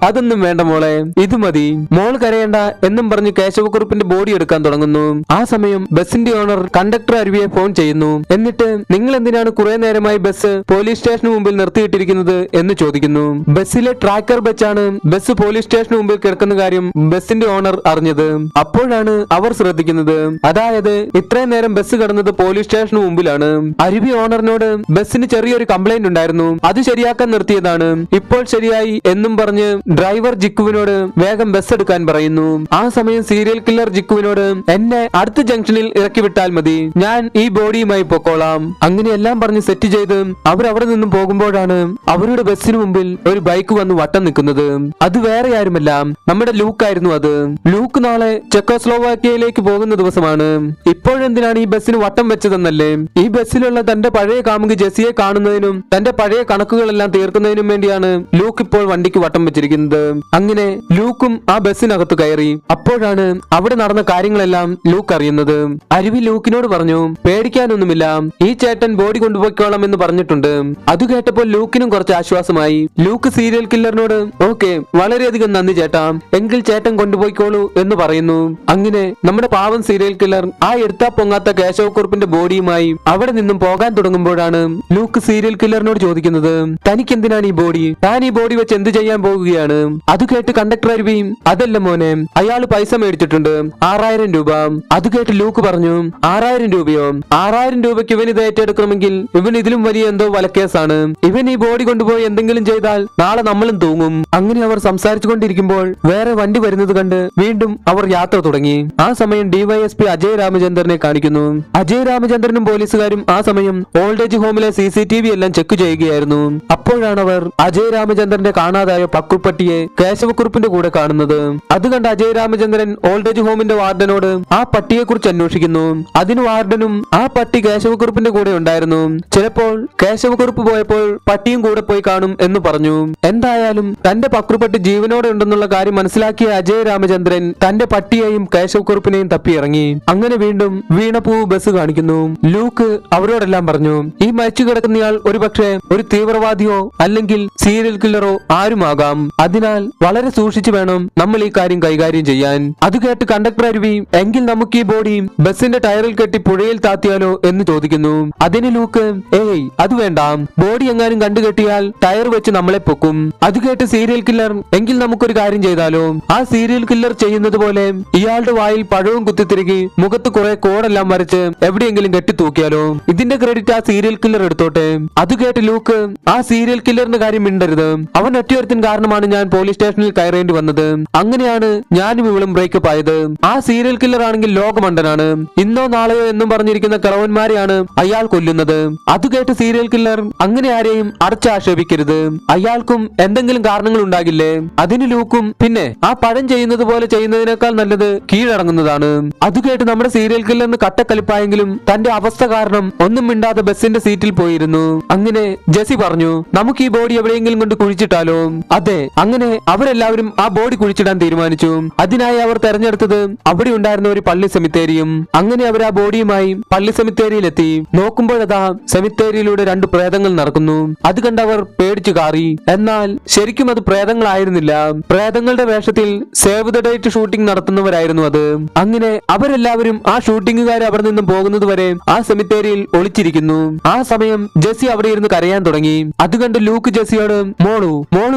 അതൊന്നും വേണ്ട മോളെ, ഇത് മതി, മോൾ കരയണ്ട എന്നും പറഞ്ഞ് കേശവക്കുറുപ്പിന്റെ ബോഡി എടുക്കാൻ തുടങ്ങുന്നു. ആ സമയം ബസിന്റെ ഓണർ കണ്ടക്ടർ അരുവിയെ ഫോൺ ചെയ്യുന്നു. എന്നിട്ട് നിങ്ങൾ എന്തിനാണ് കുറെ നേരമായി ബസ് പോലീസ് സ്റ്റേഷന് മുമ്പിൽ നിർത്തിയിട്ടിരിക്കുന്നത് എന്ന് ചോദിക്കുന്നു. ബസ്സിലെ ട്രാക്കർ വെച്ചാണ് ബസ് പോലീസ് സ്റ്റേഷന് മുമ്പിൽ കിടക്കുന്ന കാര്യം ബസിന്റെ ഓണർ അറിഞ്ഞത്. അപ്പോഴാണ് അവർ ശ്രദ്ധിക്കുന്നത്, അതായത് ഇത്രയും നേരം ബസ് കിടന്നത് പോലീസ് സ്റ്റേഷന് മുമ്പിലാണ്. അരുവി ഓണറിനോട് ബസ്സിന് ചെറിയൊരു കംപ്ലൈന്റ് ഉണ്ടായിരുന്നു, അത് ശരിയാക്കാൻ നിർത്തിയതാണ്, ഇപ്പോൾ ശരിയായി എന്നും പറഞ്ഞ് ഡ്രൈവർ ജിക്കുവിനോട് വേഗം ബസ് എടുക്കാൻ പറയുന്നു. ആ സമയം സീരിയൽ കില്ലർ ജിക്കുവിനോട്, എന്നെ അടുത്ത ജംഗ്ഷനിൽ ഇറക്കി വിട്ടാൽ മതി, ഞാൻ ഈ ബോഡിയുമായി പൊക്കോളാം. അങ്ങനെ എല്ലാം പറഞ്ഞ് സെറ്റ് ചെയ്ത് അവർ അവിടെ നിന്നും പോകുമ്പോഴാണ് അവരുടെ ബസ്സിന് മുമ്പിൽ ഒരു ബൈക്ക് വന്ന് വട്ടം നിൽക്കുന്നത്. അത് വേറെ ആരുമല്ല, നമ്മുടെ ലൂക്ക് ആയിരുന്നു. അത് ലൂക്ക് നാളെ ചെക്കോസ്ലോവാക്യയിലേക്ക് പോകുന്ന ദിവസമാണ്. ഇപ്പോഴെന്തിനാണ് ഈ ബസ്സിന് വട്ടം വെച്ചതെന്നല്ലേ, ഈ ബസ്സിലുള്ള തന്റെ പഴയ കാമുകി ജെസ്സിയെ കാണുന്നതിനും തന്റെ പഴയ കണക്കുകളെല്ലാം തീർക്കുന്നതിനും വേണ്ടിയാണ് ലൂക്ക് ഇപ്പോൾ വണ്ടിക്ക് വട്ടം വെച്ചിരിക്കുന്നത്. അങ്ങനെ ലൂക്കും ആ ബസ്സിനകത്ത് കയറി. അപ്പോഴാണ് അവിടെ നടന്ന കാര്യങ്ങളെല്ലാം ലൂക്ക് അറിയുന്നത്. അരുവി ലൂക്കിനോട് പറഞ്ഞു, പേടിക്കാനൊന്നുമില്ല, ഈ ചേട്ടൻ ബോഡി കൊണ്ടുപോയിക്കോളാം എന്ന് പറഞ്ഞിട്ടുണ്ട്. അത് കേട്ടപ്പോൾ ലൂക്കിനും കുറച്ച് ആശ്വാസമായി. ലൂക്ക് സീരിയൽ കില്ലറിനോട്, ഓക്കെ വളരെയധികം നന്ദി ചേട്ടാ, എങ്കിൽ ചേട്ടൻ കൊണ്ടുപോയിക്കോളൂ എന്ന് പറയുന്നു. അങ്ങനെ നമ്മുടെ പാവം സീരിയൽ കില്ലർ ആ എടുത്താ പൊങ്ങാത്ത കേശവക്കുറുപ്പിന്റെ ബോഡിയുമായി അവിടെ നിന്നും പോകാൻ തുടങ്ങുമ്പോഴാണ് ലൂക്ക് സീരിയൽ കില്ലറിനോട് ചോദിക്കുന്നത്, തനിക്ക് എന്തിനാണ് ഈ ബോഡി, താൻ ഈ ബോഡി വെച്ച് എന്ത് ചെയ്യാൻ പോകുകയാണ്? അത് കേട്ട് കണ്ടക്ടർ അരുവി, അതല്ല മോനെ, അയാൾ പൈസ മേടിച്ചിട്ടുണ്ട് 6000 രൂപ. അത് കേട്ട് ലൂക്ക് പറഞ്ഞു, 6000 രൂപയോ? 6000 രൂപയ്ക്ക് ഇവൻ ഇത് ഏറ്റെടുക്കണമെങ്കിൽ ഇവൻ ഇതിലും വലിയ എന്തോ വലക്കേസാണ്. ഇവൻ ഈ ബോഡി കൊണ്ടുപോയി എന്തെങ്കിലും ചെയ്താൽ നാളെ നമ്മളും തൂങ്ങും. അങ്ങനെ അവർ സംസാരിച്ചു കൊണ്ടിരിക്കുമ്പോൾ വേറെ വണ്ടി വരുന്നത് കണ്ട് വീണ്ടും അവർ യാത്ര തുടങ്ങി. ആ സമയം ഡിവൈഎസ്പി അജയ് രാമചന്ദ്രനെ കാണിക്കുന്നു. അജയ് രാമചന്ദ്രനും പോലീസുകാരും ആ സമയം ഓൾഡേജ് ഹോമിലെ CCTV എല്ലാം ചെക്ക് ചെയ്യുകയായിരുന്നു. അപ്പോഴാണ് അവർ അജയ് രാമചന്ദ്രന്റെ കാണാതായ പക്കുപ്പട്ടിയെ കേശവക്കുറുപ്പിന്റെ കൂടെ കാണുന്നത്. അത് കണ്ട അജയ് രാമചന്ദ്രൻ ഓൾഡേജ് ഹോമിന്റെ വാർഡനോട് ആ പട്ടിയെ കുറിച്ച് അന്വേഷിക്കുന്നു. അതിന് വാർഡനും ആ പട്ടി കേശവക്കുറുപ്പിന്റെ കൂടെ ഉണ്ടായിരുന്നു, ചില ചിലപ്പോൾ കേശവക്കുറുപ്പ് പോയപ്പോൾ പട്ടിയും കൂടെ പോയി കാണും എന്ന് പറഞ്ഞു. എന്തായാലും തന്റെ പക്രുപട്ടി ജീവനോടെ ഉണ്ടെന്നുള്ള കാര്യം മനസ്സിലാക്കിയ അജയ് രാമചന്ദ്രൻ തന്റെ പട്ടിയെയും കേശവക്കുറുപ്പിനെയും തപ്പിയിറങ്ങി. അങ്ങനെ വീണ്ടും വീണപ്പൂ ബസ് കാണിക്കുന്നു. ലൂക്ക് അവരോടെല്ലാം പറഞ്ഞു, ഈ മരിച്ചു കിടക്കുന്നയാൾ ഒരുപക്ഷെ ഒരു തീവ്രവാദിയോ അല്ലെങ്കിൽ സീരിയൽ കില്ലറോ ആരുമാകാം. അതിനാൽ വളരെ സൂക്ഷിച്ചു വേണം നമ്മൾ ഈ കാര്യം കൈകാര്യം ചെയ്യാൻ. അത് കേട്ട് കണ്ടക്ടർ അരുവി, എങ്കിൽ നമുക്ക് ഈ ബോഡി ബസിന്റെ ടയറിൽ കെട്ടി പുഴയിൽ താത്തിയാലോ എന്ന് ചോദിക്കുന്നു. അതിന് ലൂക്ക്, ഏയ് അത് വേണ്ട, ബോഡി എങ്ങാനും കണ്ടുകെട്ടിയാൽ ടയർ വെച്ച് നമ്മളെ പൊക്കും. അത് കേട്ട് സീരിയൽ കില്ലർ, എങ്കിൽ നമുക്കൊരു കാര്യം ചെയ്താലോ, ആ സീരിയൽ കില്ലർ ചെയ്യുന്നത് പോലെ ഇയാളുടെ വായിൽ പഴവും കുത്തിത്തിരുകി മുഖത്ത് കുറെ കോടെല്ലാം വരച്ച് എവിടെയെങ്കിലും കെട്ടി തൂക്കിയാലോ, ഇതിന്റെ ക്രെഡിറ്റ് ആ സീരിയൽ കില്ലർ എടുത്തോട്ടെ. അത് കേട്ട് ലൂക്ക്, ആ സീരിയൽ കില്ലറിന്റെ കാര്യം മിണ്ടരുത്, അവൻ ഒറ്റയൊരുത്തിന് കാരണമാണ് ഞാൻ പോലീസ് സ്റ്റേഷനിൽ കയറേണ്ടി വന്നത്. അങ്ങനെയാണ് ഞാനും ഇവളും ബ്രേക്കപ്പ് ആയത്. ആ സീരിയൽ കില്ലർ ആണെങ്കിൽ ലോകമണ്ടനാണ്, ഇന്നോ നാളെയോ എന്നും പറഞ്ഞിരിക്കുന്ന കളവന്മാരെയാണ് അയാൾ കൊല്ലുന്നത്. അത് കേട്ട് സീരിയൽ കില്ലർ, അങ്ങനെ ആരെയും അടച്ചാക്ഷേപിക്കരുത്, അയാൾക്കും എന്തെങ്കിലും കാരണങ്ങൾ ഉണ്ടാകില്ലേ. അതിന് ലൂക്കും, പിന്നെ ആ പഴം ചെയ്യുന്നത് പോലെ ചെയ്യുന്നതിനേക്കാൾ നല്ലത് കീഴടങ്ങുന്നതാണ്. അത് കേട്ട് നമ്മുടെ സീരിയൽ കില്ലറിന് കട്ടക്കലിപ്പായെങ്കിലും തന്റെ അവസ്ഥ കാരണം ഒന്നും മിണ്ടാതെ ബസിന്റെ സീറ്റിൽ പോയിരുന്നു. അങ്ങനെ ജെസി പറഞ്ഞു, നമുക്ക് ഈ ബോഡി എവിടെയെങ്കിലും കൊണ്ട് കുഴിച്ചിട്ടാലോ. അതെ, അങ്ങനെ അവരെല്ലാവരും ആ ബോഡി കുഴിച്ചിടാൻ തീരുമാനിച്ചു. അതിനായി അവർ തെരഞ്ഞെടുത്തത് അവിടെ ഉണ്ടായിരുന്ന ഒരു പള്ളി സെമിത്തേരിയും. അങ്ങനെ അവർ ആ ബോഡിയുമായി പള്ളി സെമിത്തേരിയിലെത്തി. നോക്കുമ്പോഴതാ സെമിത്തേരിയിലൂടെ 2 പ്രേതങ്ങൾ നടക്കുന്നു. അത് കണ്ടവർ പേടിച്ചു കാറി. എന്നാൽ ശരിക്കും അത് പ്രേതങ്ങളായിരുന്നില്ല, പ്രേതങ്ങളുടെ വേഷത്തിൽ സേവ് ദ ഡേറ്റ് ഷൂട്ടിംഗ് നടത്തുന്നവരായിരുന്നു അത്. അങ്ങനെ അവരെല്ലാവരും ആ ഷൂട്ടിംഗുകാർ അവിടെ നിന്നും പോകുന്നത് വരെ ആ സെമിത്തേരിയിൽ ഒളിച്ചിരിക്കുന്നു. ആ സമയം ജെസി അവിടെ ഇരുന്ന് കരയാൻ തുടങ്ങി. അത് കണ്ട് ലൂക്ക് ജെസിയോട്, മോളു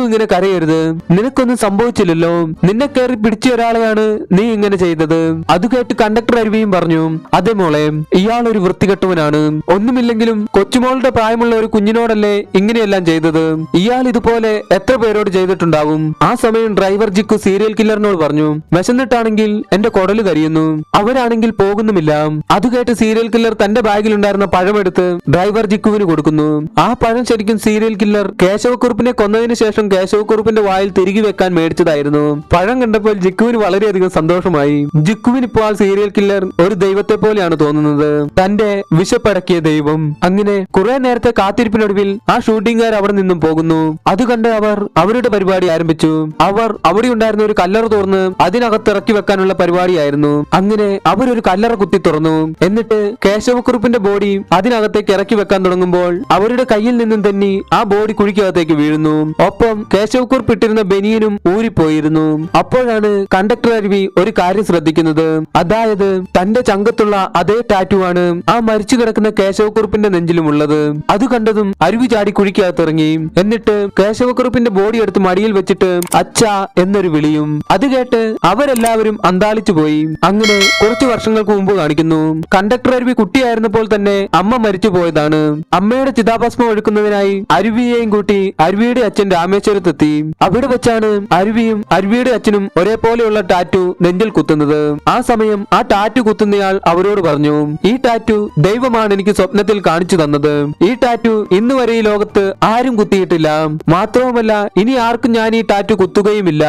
ഇങ്ങനെ കരയരുത്, നിനക്കൊന്നും സംഭവിച്ചില്ലല്ലോ, നിന്നെ കയറി പിടിച്ച ഒരാളെയാണ് നീ ഇങ്ങനെ ചെയ്തത്. അത് കേട്ട് കണ്ടക്ടർ അരുവിയും പറഞ്ഞു, അതെ മോളെ, ഇയാൾ ഒരു വൃത്തികെട്ടവനാണ്, ഒന്നുമില്ലെങ്കിലും കൊച്ചുമോളുടെ പ്രായമുള്ള ഒരു കുഞ്ഞിനോടല്ലേ ഇങ്ങനെയെല്ലാം ചെയ്തത്, ഇയാൾ ഇതുപോലെ എത്ര പേരോട് ചെയ്തിട്ടുണ്ടാവും. ആ സമയം ഡ്രൈവർ ജിക്കു സീരിയൽ കില്ലറിനോട് പറഞ്ഞു, വിശന്നിട്ടാണെങ്കിൽ എന്റെ കുടല് കരിയുന്നു, അവരാണെങ്കിൽ പോകുന്നുമില്ല. അത് കേട്ട് സീരിയൽ കില്ലർ തന്റെ ബാഗിലുണ്ടായിരുന്ന പഴമെടുത്ത് ഡ്രൈവർ ജിക്കുവിന് കൊടുക്കുന്നു. ആ പഴം ശരിക്കും സീരിയൽ കില്ലർ കേശവക്കുറുപ്പിനെ കൊന്നതിന് ശേഷം കേശവക്കുറുപ്പിന്റെ വായിൽ തിരികെ വെക്കാൻ മേടിച്ചതായിരുന്നു. പഴം കണ്ടപ്പോൾ ജിക്കുവിന് വളരെയധികം സന്തോഷമായി. ജിക്കുവിന് ഇപ്പോൾ ആ സീരിയൽ കില്ലർ ഒരു ദൈവത്തെ പോലെയാണ് തോന്നുന്നത്, തന്റെ വിശപ്പടക്കിയ ദൈവം. അങ്ങനെ കുറെ നേരത്തെ കാത്തിരിപ്പിനൊടുവിൽ ആ ഷൂട്ടിംഗുകാർ അവിടെ നിന്നും പോകുന്നു. അത് കണ്ട് അവർ അവരുടെ പരിപാടി ആരംഭിച്ചു. അവർ അവിടെ ഉണ്ടായിരുന്ന ഒരു കല്ലറ തുറന്ന് അതിനകത്ത് ഇറക്കി വെക്കാനുള്ള പരിപാടിയായിരുന്നു. അങ്ങനെ അവരൊരു കല്ലറ കുത്തി തുറന്നു. എന്നിട്ട് കേശവക്കുറുപ്പിന്റെ ബോഡി അതിനകത്തേക്ക് ഇറക്കി വെക്കാൻ തുടങ്ങുമ്പോൾ അവരുടെ കയ്യിൽ നിന്നും തന്നെ ആ ബോഡി കുഴിക്കകത്തേക്ക് വീഴുന്നു. ഒപ്പം കേശവക്കുറുപ്പ് ഇട്ടിരുന്ന ബനിയനും ഊരിപ്പോയിരുന്നു. അപ്പോഴാണ് കണ്ടക്ടർ അരുവി ഒരു കാര്യം ശ്രദ്ധിക്കുന്നത്. അതായത് തന്റെ ചങ്കത്തുള്ള അതേ ടാറ്റു ആണ് ആ മരിച്ചു കിടക്കുന്ന കേശവക്കുറുപ്പിന്റെ നെഞ്ചിലുമുള്ളത്. അത് കണ്ടതും അരുവി ചാടി കുഴിക്കകത്തിറങ്ങി. എന്നിട്ട് കേശവക്കുറുപ്പിന്റെ ബോഡി എടുത്ത് മടിയിൽ വെച്ചിട്ട് അച്ഛാ എന്നൊരു വിളിയും. അത് കേട്ട് അവരെല്ലാവരും അന്താളിച്ചു പോയി. അങ്ങനെ കുറച്ചു വർഷങ്ങൾക്ക് മുമ്പ് കാണിക്കുന്നു. കണ്ടക്ടർ അരുവി കുട്ടിയായിരുന്നപ്പോൾ തന്നെ അമ്മ മരിച്ചു പോയതാണ്. അമ്മയുടെ ചിതാഭസ്മം ഒഴുക്കുന്നതിനായി അരുവിയെയും കൂട്ടി അരുവിയുടെ അച്ഛൻ രാമേശ്വരത്തെത്തി. അവിടെ വെച്ചാണ് അരുവിയും അരുവിയുടെ അച്ഛനും ഒരേപോലെയുള്ള ടാറ്റു നെഞ്ചിൽ കുത്തുന്നത്. ആ സമയം ആ ടാറ്റു കുത്തുന്നയാൾ അവരോട് പറഞ്ഞു, ഈ ടാറ്റു ദൈവമാണ് എനിക്ക് സ്വപ്നത്തിൽ കാണിച്ചു തന്നത്. ഈ ടാറ്റു ഇന്ന് വരെ ഈ ലോകത്ത് ആരും കുത്തിയിട്ടില്ല, മാത്രവുമല്ല ഇനി ആർക്കും ഞാൻ ഈ ടാറ്റു കുത്തുകയുമില്ല.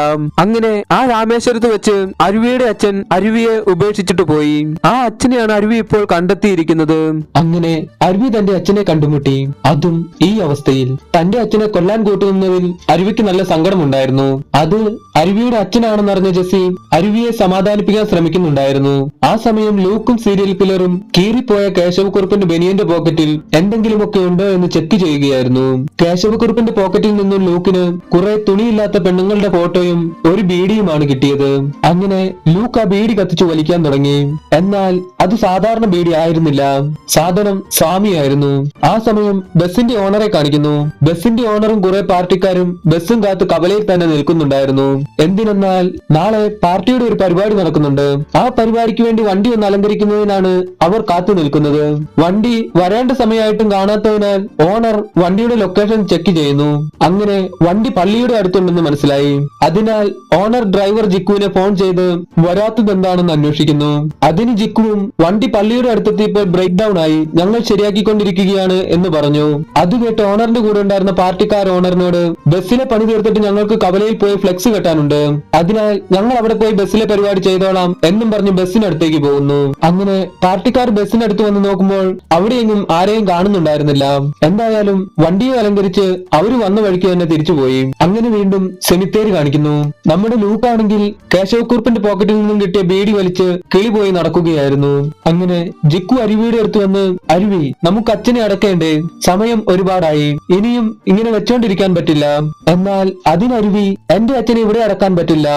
അങ്ങനെ ആ രാമേശ്വരത്ത് വെച്ച് അരുവിയുടെ അച്ഛൻ അരുവിയെ ഉപേക്ഷിച്ചിട്ട് പോയി. ആ അച്ഛനെയാണ് അരുവി ഇപ്പോൾ കണ്ടെത്തിയിരിക്കുന്നത്. അങ്ങനെ അരുവി തന്റെ അച്ഛനെ കണ്ടുമുട്ടി. അതും ഈ അവസ്ഥയിൽ. തന്റെ അച്ഛനെ കൊല്ലാൻ കൂട്ടുന്നതിൽ അരുവിക്ക് നല്ല സങ്കടമുണ്ടായിരുന്നു. അത് അരുവിയുടെ അച്ഛനാണെന്നറിഞ്ഞ ജെസി അരുവിയെ സമാധാനിപ്പിക്കാൻ ശ്രമിക്കുന്നുണ്ടായിരുന്നു. ആ സമയം ലൂക്കും സീരിയൽ കില്ലറും കീറിപ്പോയ കേശവക്കുറുപ്പിന്റെ ബനിയന്റെ പോക്കറ്റിൽ എന്തെങ്കിലുമൊക്കെ ഉണ്ടോ എന്ന് ചെക്ക് ചെയ്യുകയായിരുന്നു. കേശവക്കുറുപ്പിന്റെ പോക്കറ്റിൽ നിന്നും ലൂക്കിന് കുറെ തുണിയില്ലാത്ത പെണ്ണുങ്ങളുടെ ഫോട്ടോയും ഒരു ബീഡിയുമാണ് കിട്ടിയത്. അങ്ങനെ ലൂക്ക് ആ ബീഡി കത്തിച്ചു വലിക്കാൻ തുടങ്ങി. എന്നാൽ അത് സാധാരണ ബീഡി ആയിരുന്നില്ല, സാധനം സ്വാമിയായിരുന്നു. ആ സമയം ബസിന്റെ ഓണറെ കാണിക്കുന്നു. ബസിന്റെ ഓണറും കുറെ പാർട്ടിക്കാരും ബസ്സും കാത്ത് കവലയിൽ തന്നെ നിൽക്കുന്നുണ്ടായിരുന്നു. എന്തിനെന്നാൽ നാളെ പാർട്ടിയുടെ ഒരു പരിപാടി നടക്കുന്നുണ്ട്. ആ പരിപാടിക്ക് വേണ്ടി വണ്ടി ഒന്ന് അലങ്കരിക്കുന്നതിനാണ് അവർ കാത്തു നിൽക്കുന്നത്. വണ്ടി വരേണ്ട സമയമായിട്ടും കാണാത്തതിനാൽ ഓണർ വണ്ടിയുടെ ലൊക്കേഷൻ ചെക്ക് ചെയ്യുന്നു. അങ്ങനെ വണ്ടി പള്ളിയുടെ അടുത്തുണ്ടെന്ന് മനസ്സിലായി. അതിനാൽ ഓണർ ഡ്രൈവർ ജിക്കുവിനെ ഫോൺ ചെയ്ത് വരാത്തത് എന്താണെന്ന് അന്വേഷിക്കുന്നു. അതിന് ജിക്കുവും വണ്ടി പള്ളിയുടെ അടുത്തെത്തിയപ്പോൾ ബ്രേക്ക് ഡൗൺ ആയി, ഞങ്ങൾ ശരിയാക്കിക്കൊണ്ടിരിക്കുകയാണ് എന്ന് പറഞ്ഞു. അത് കേട്ട് ഓണറിന്റെ കൂടെ ഉണ്ടായിരുന്ന പാർട്ടിക്കാർ ഓണറിനോട് ബസ്സിലെ പണി തീർത്തിട്ട് ഞങ്ങൾക്ക് കവലയിൽ പോയി ഫ്ലെക്സ് കെട്ടാനുണ്ട്, അതിനാൽ ഞങ്ങൾ അവിടെ പോയി ബസ്സിലെ പരിപാടി ചെയ്തോളാം എന്നും പറഞ്ഞ് ബസ്സിനടുത്തേക്ക് പോകുന്നു. അങ്ങനെ പാർട്ടിക്കാർ ബസ്സിനടുത്ത് വന്ന് നോക്കുമ്പോൾ അവിടെയെങ്ങും ആരെയും കാണുന്നുണ്ടായിരുന്നില്ല. എന്തായാലും വണ്ടിയെ അലങ്കരിച്ച് അവര് വന്ന വഴിക്ക് തന്നെ തിരിച്ചുപോയി. അങ്ങനെ വീണ്ടും സെമിത്തേരി കാണിക്കുന്നു. നമ്മുടെ ലൂക്കാണെങ്കിൽ കേശവക്കുറുപ്പിന്റെ പോക്കറ്റിൽ നിന്നും കിട്ടിയ ബീഡി വലിച്ച് കിളി പോയി നടക്കുകയായിരുന്നു. അങ്ങനെ ജിക്കു അരുവിയുടെ അടുത്ത് വന്ന്, അരുവി, നമുക്ക് അച്ഛനെ അടക്കേണ്ടേ? സമയം ഒരുപാടായി, ഇനിയും ഇങ്ങനെ വെച്ചോണ്ടിരിക്കാൻ പറ്റില്ല. എന്നാൽ അതിനരുവി, എന്റെ അച്ഛനെ ഇവിടെ അടക്കാൻ പറ്റില്ല.